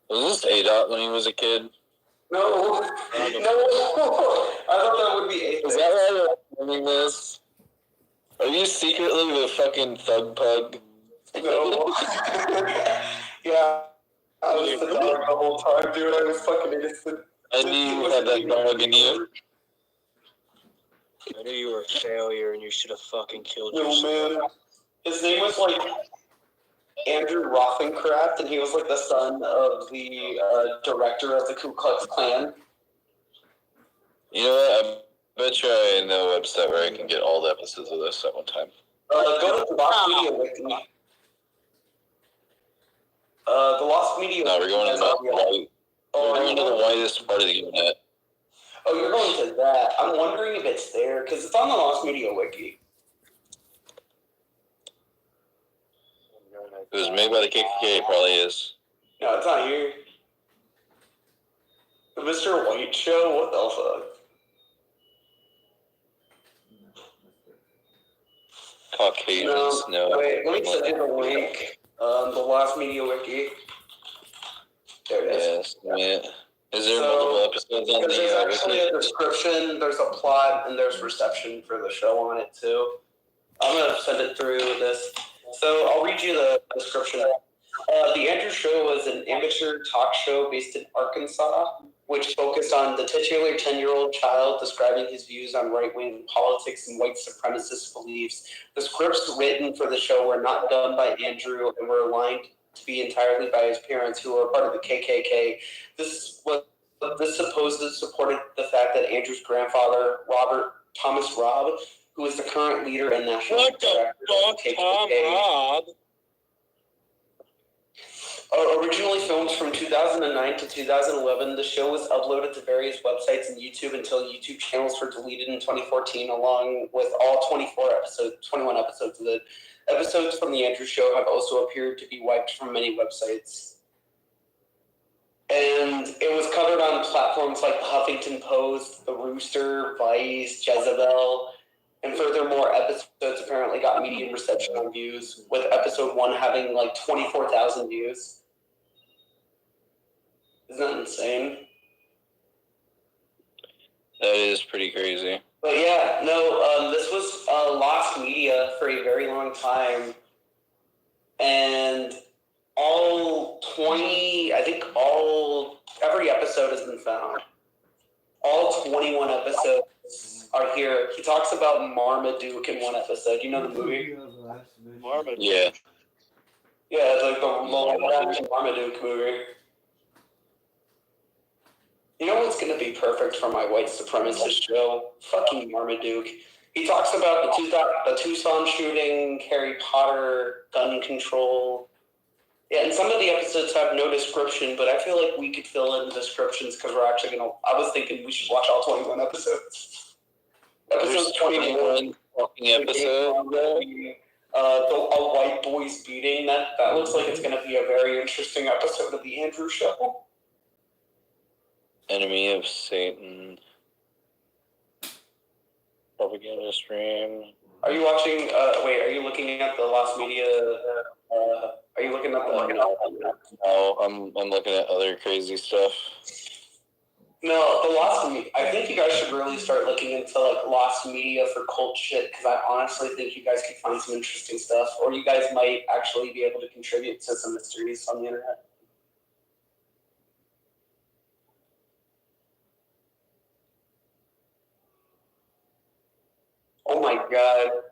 Was this ADOT when he was a kid? No. No. I thought that would be Is that why you're filming this? Are you secretly the fucking thug pug? No. Yeah. I was the dog the whole time, dude. I was fucking innocent. I knew you had that dog in you. I knew you were a failure and you should have fucking killed No, yourself. man. His name was like Andrew Rothenkraft, and he was like the son of the director of the Ku Klux Klan. You know what? I bet you I know a website where I can get all the episodes of this at one time. Go to the Lost Media Wiki. The Lost Media. No, we're going to the whitest part of the internet. Oh, you're going to that. I'm wondering if it's there, because it's on the Lost Media Wiki. It was made by the KKK, it probably is. No, it's not here. The Mr. White Show? What the fuck? Caucasians, no. Wait, let me send you the link. The Lost Media Wiki. There it is. Yes, yeah. Is there multiple episodes on the There's actually wiki? a description, there's a plot, and there's reception for the show on it, too. I'm going to send it through this. So I'll read you the description. The Andrew Show was an amateur talk show based in Arkansas, which focused on the titular 10-year-old child describing his views on right-wing politics and white supremacist beliefs. The scripts written for the show were not done by Andrew and were aligned to be entirely by his parents, who were part of the KKK. This supposedly supported the fact that Andrew's grandfather, Robert Thomas Robb, who is the current leader and national director of the KKK. Originally filmed from 2009 to 2011, the show was uploaded to various websites and YouTube until YouTube channels were deleted in 2014, along with all 21 episodes of it. Episodes from The Andrew Show have also appeared to be wiped from many websites. And it was covered on platforms like the Huffington Post, The Rooster, Vice, Jezebel, and furthermore, episodes apparently got medium reception on views, with episode 1 having like 24,000 views. Isn't that insane? That is pretty crazy. But yeah, no, this was lost media for a very long time. And every episode has been found. All 21 episodes are here. He talks about Marmaduke in one episode. You know the movie? Marmaduke. Yeah. Yeah, it's like the live-action Marmaduke movie. You know what's going to be perfect for my white supremacist show? Fucking Marmaduke. He talks about the Tucson shooting, Harry Potter, gun control. Yeah, and some of the episodes have no description, but I feel like we could fill in descriptions because we're actually going to... I was thinking we should watch all 21 episodes. Episode 21. Fucking episode. A white boy's beating. That looks like it's going to be a very interesting episode of the Andrew Show. Enemy of Satan. Propaganda stream. Are you watching? Wait, are you looking at the Lost Media? Are you looking at the? No, I'm looking at other crazy stuff. No, the Lost Media. I think you guys should really start looking into like Lost Media for cult shit because I honestly think you guys could find some interesting stuff, or you guys might actually be able to contribute to some mysteries on the internet. Oh my god.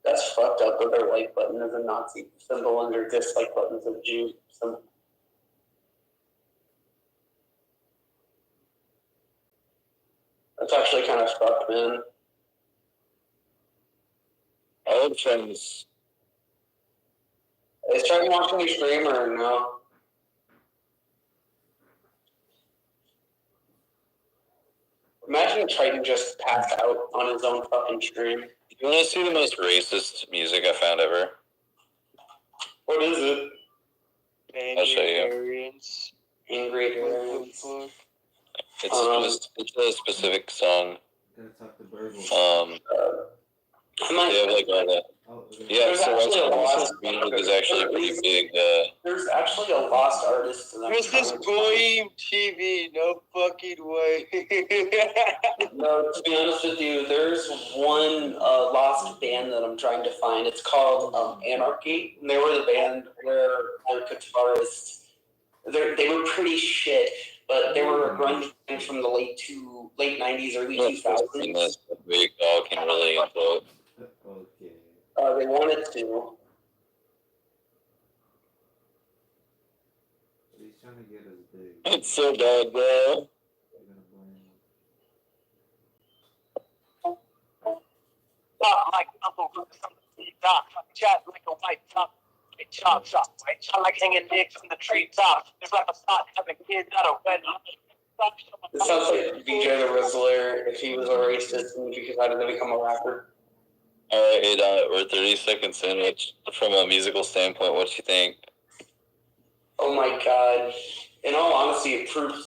That's fucked up that their like button is a Nazi symbol and their dislike button's a Jew symbol. That's actually kind of fucked, man. I would friends. Is Chucky watching your stream or no? Imagine Triton just passed out on his own fucking stream. You want to see the most racist music I found ever? What is it? I'll show you. Arians. Angry Aliens. It's a specific song. They have like all that. Yeah, There's so actually a Lost lost music is actually a pretty big. There's actually a lost artist to them. There's this Goyim TV, no fucking way. No, to be honest with you, there's one lost band that I'm trying to find. It's called Anarchy. And they were the band where their guitarist, they were pretty shit, but they were a grunge band from the late 90s, early 2000s. We all can relate to it. They wanted to. It's so bad, bro. Like Uncle Rooks on the T-top, chat like a white top, chop chop, right? I like hanging dicks from the treetop. It's like a thought having kids out of wedlock. It sounds like BJ the Rizzler if he was a racist and he decided to become a rapper. Alright, we're 30 seconds in, which, from a musical standpoint, what you think? Oh my god. In all honesty, it proves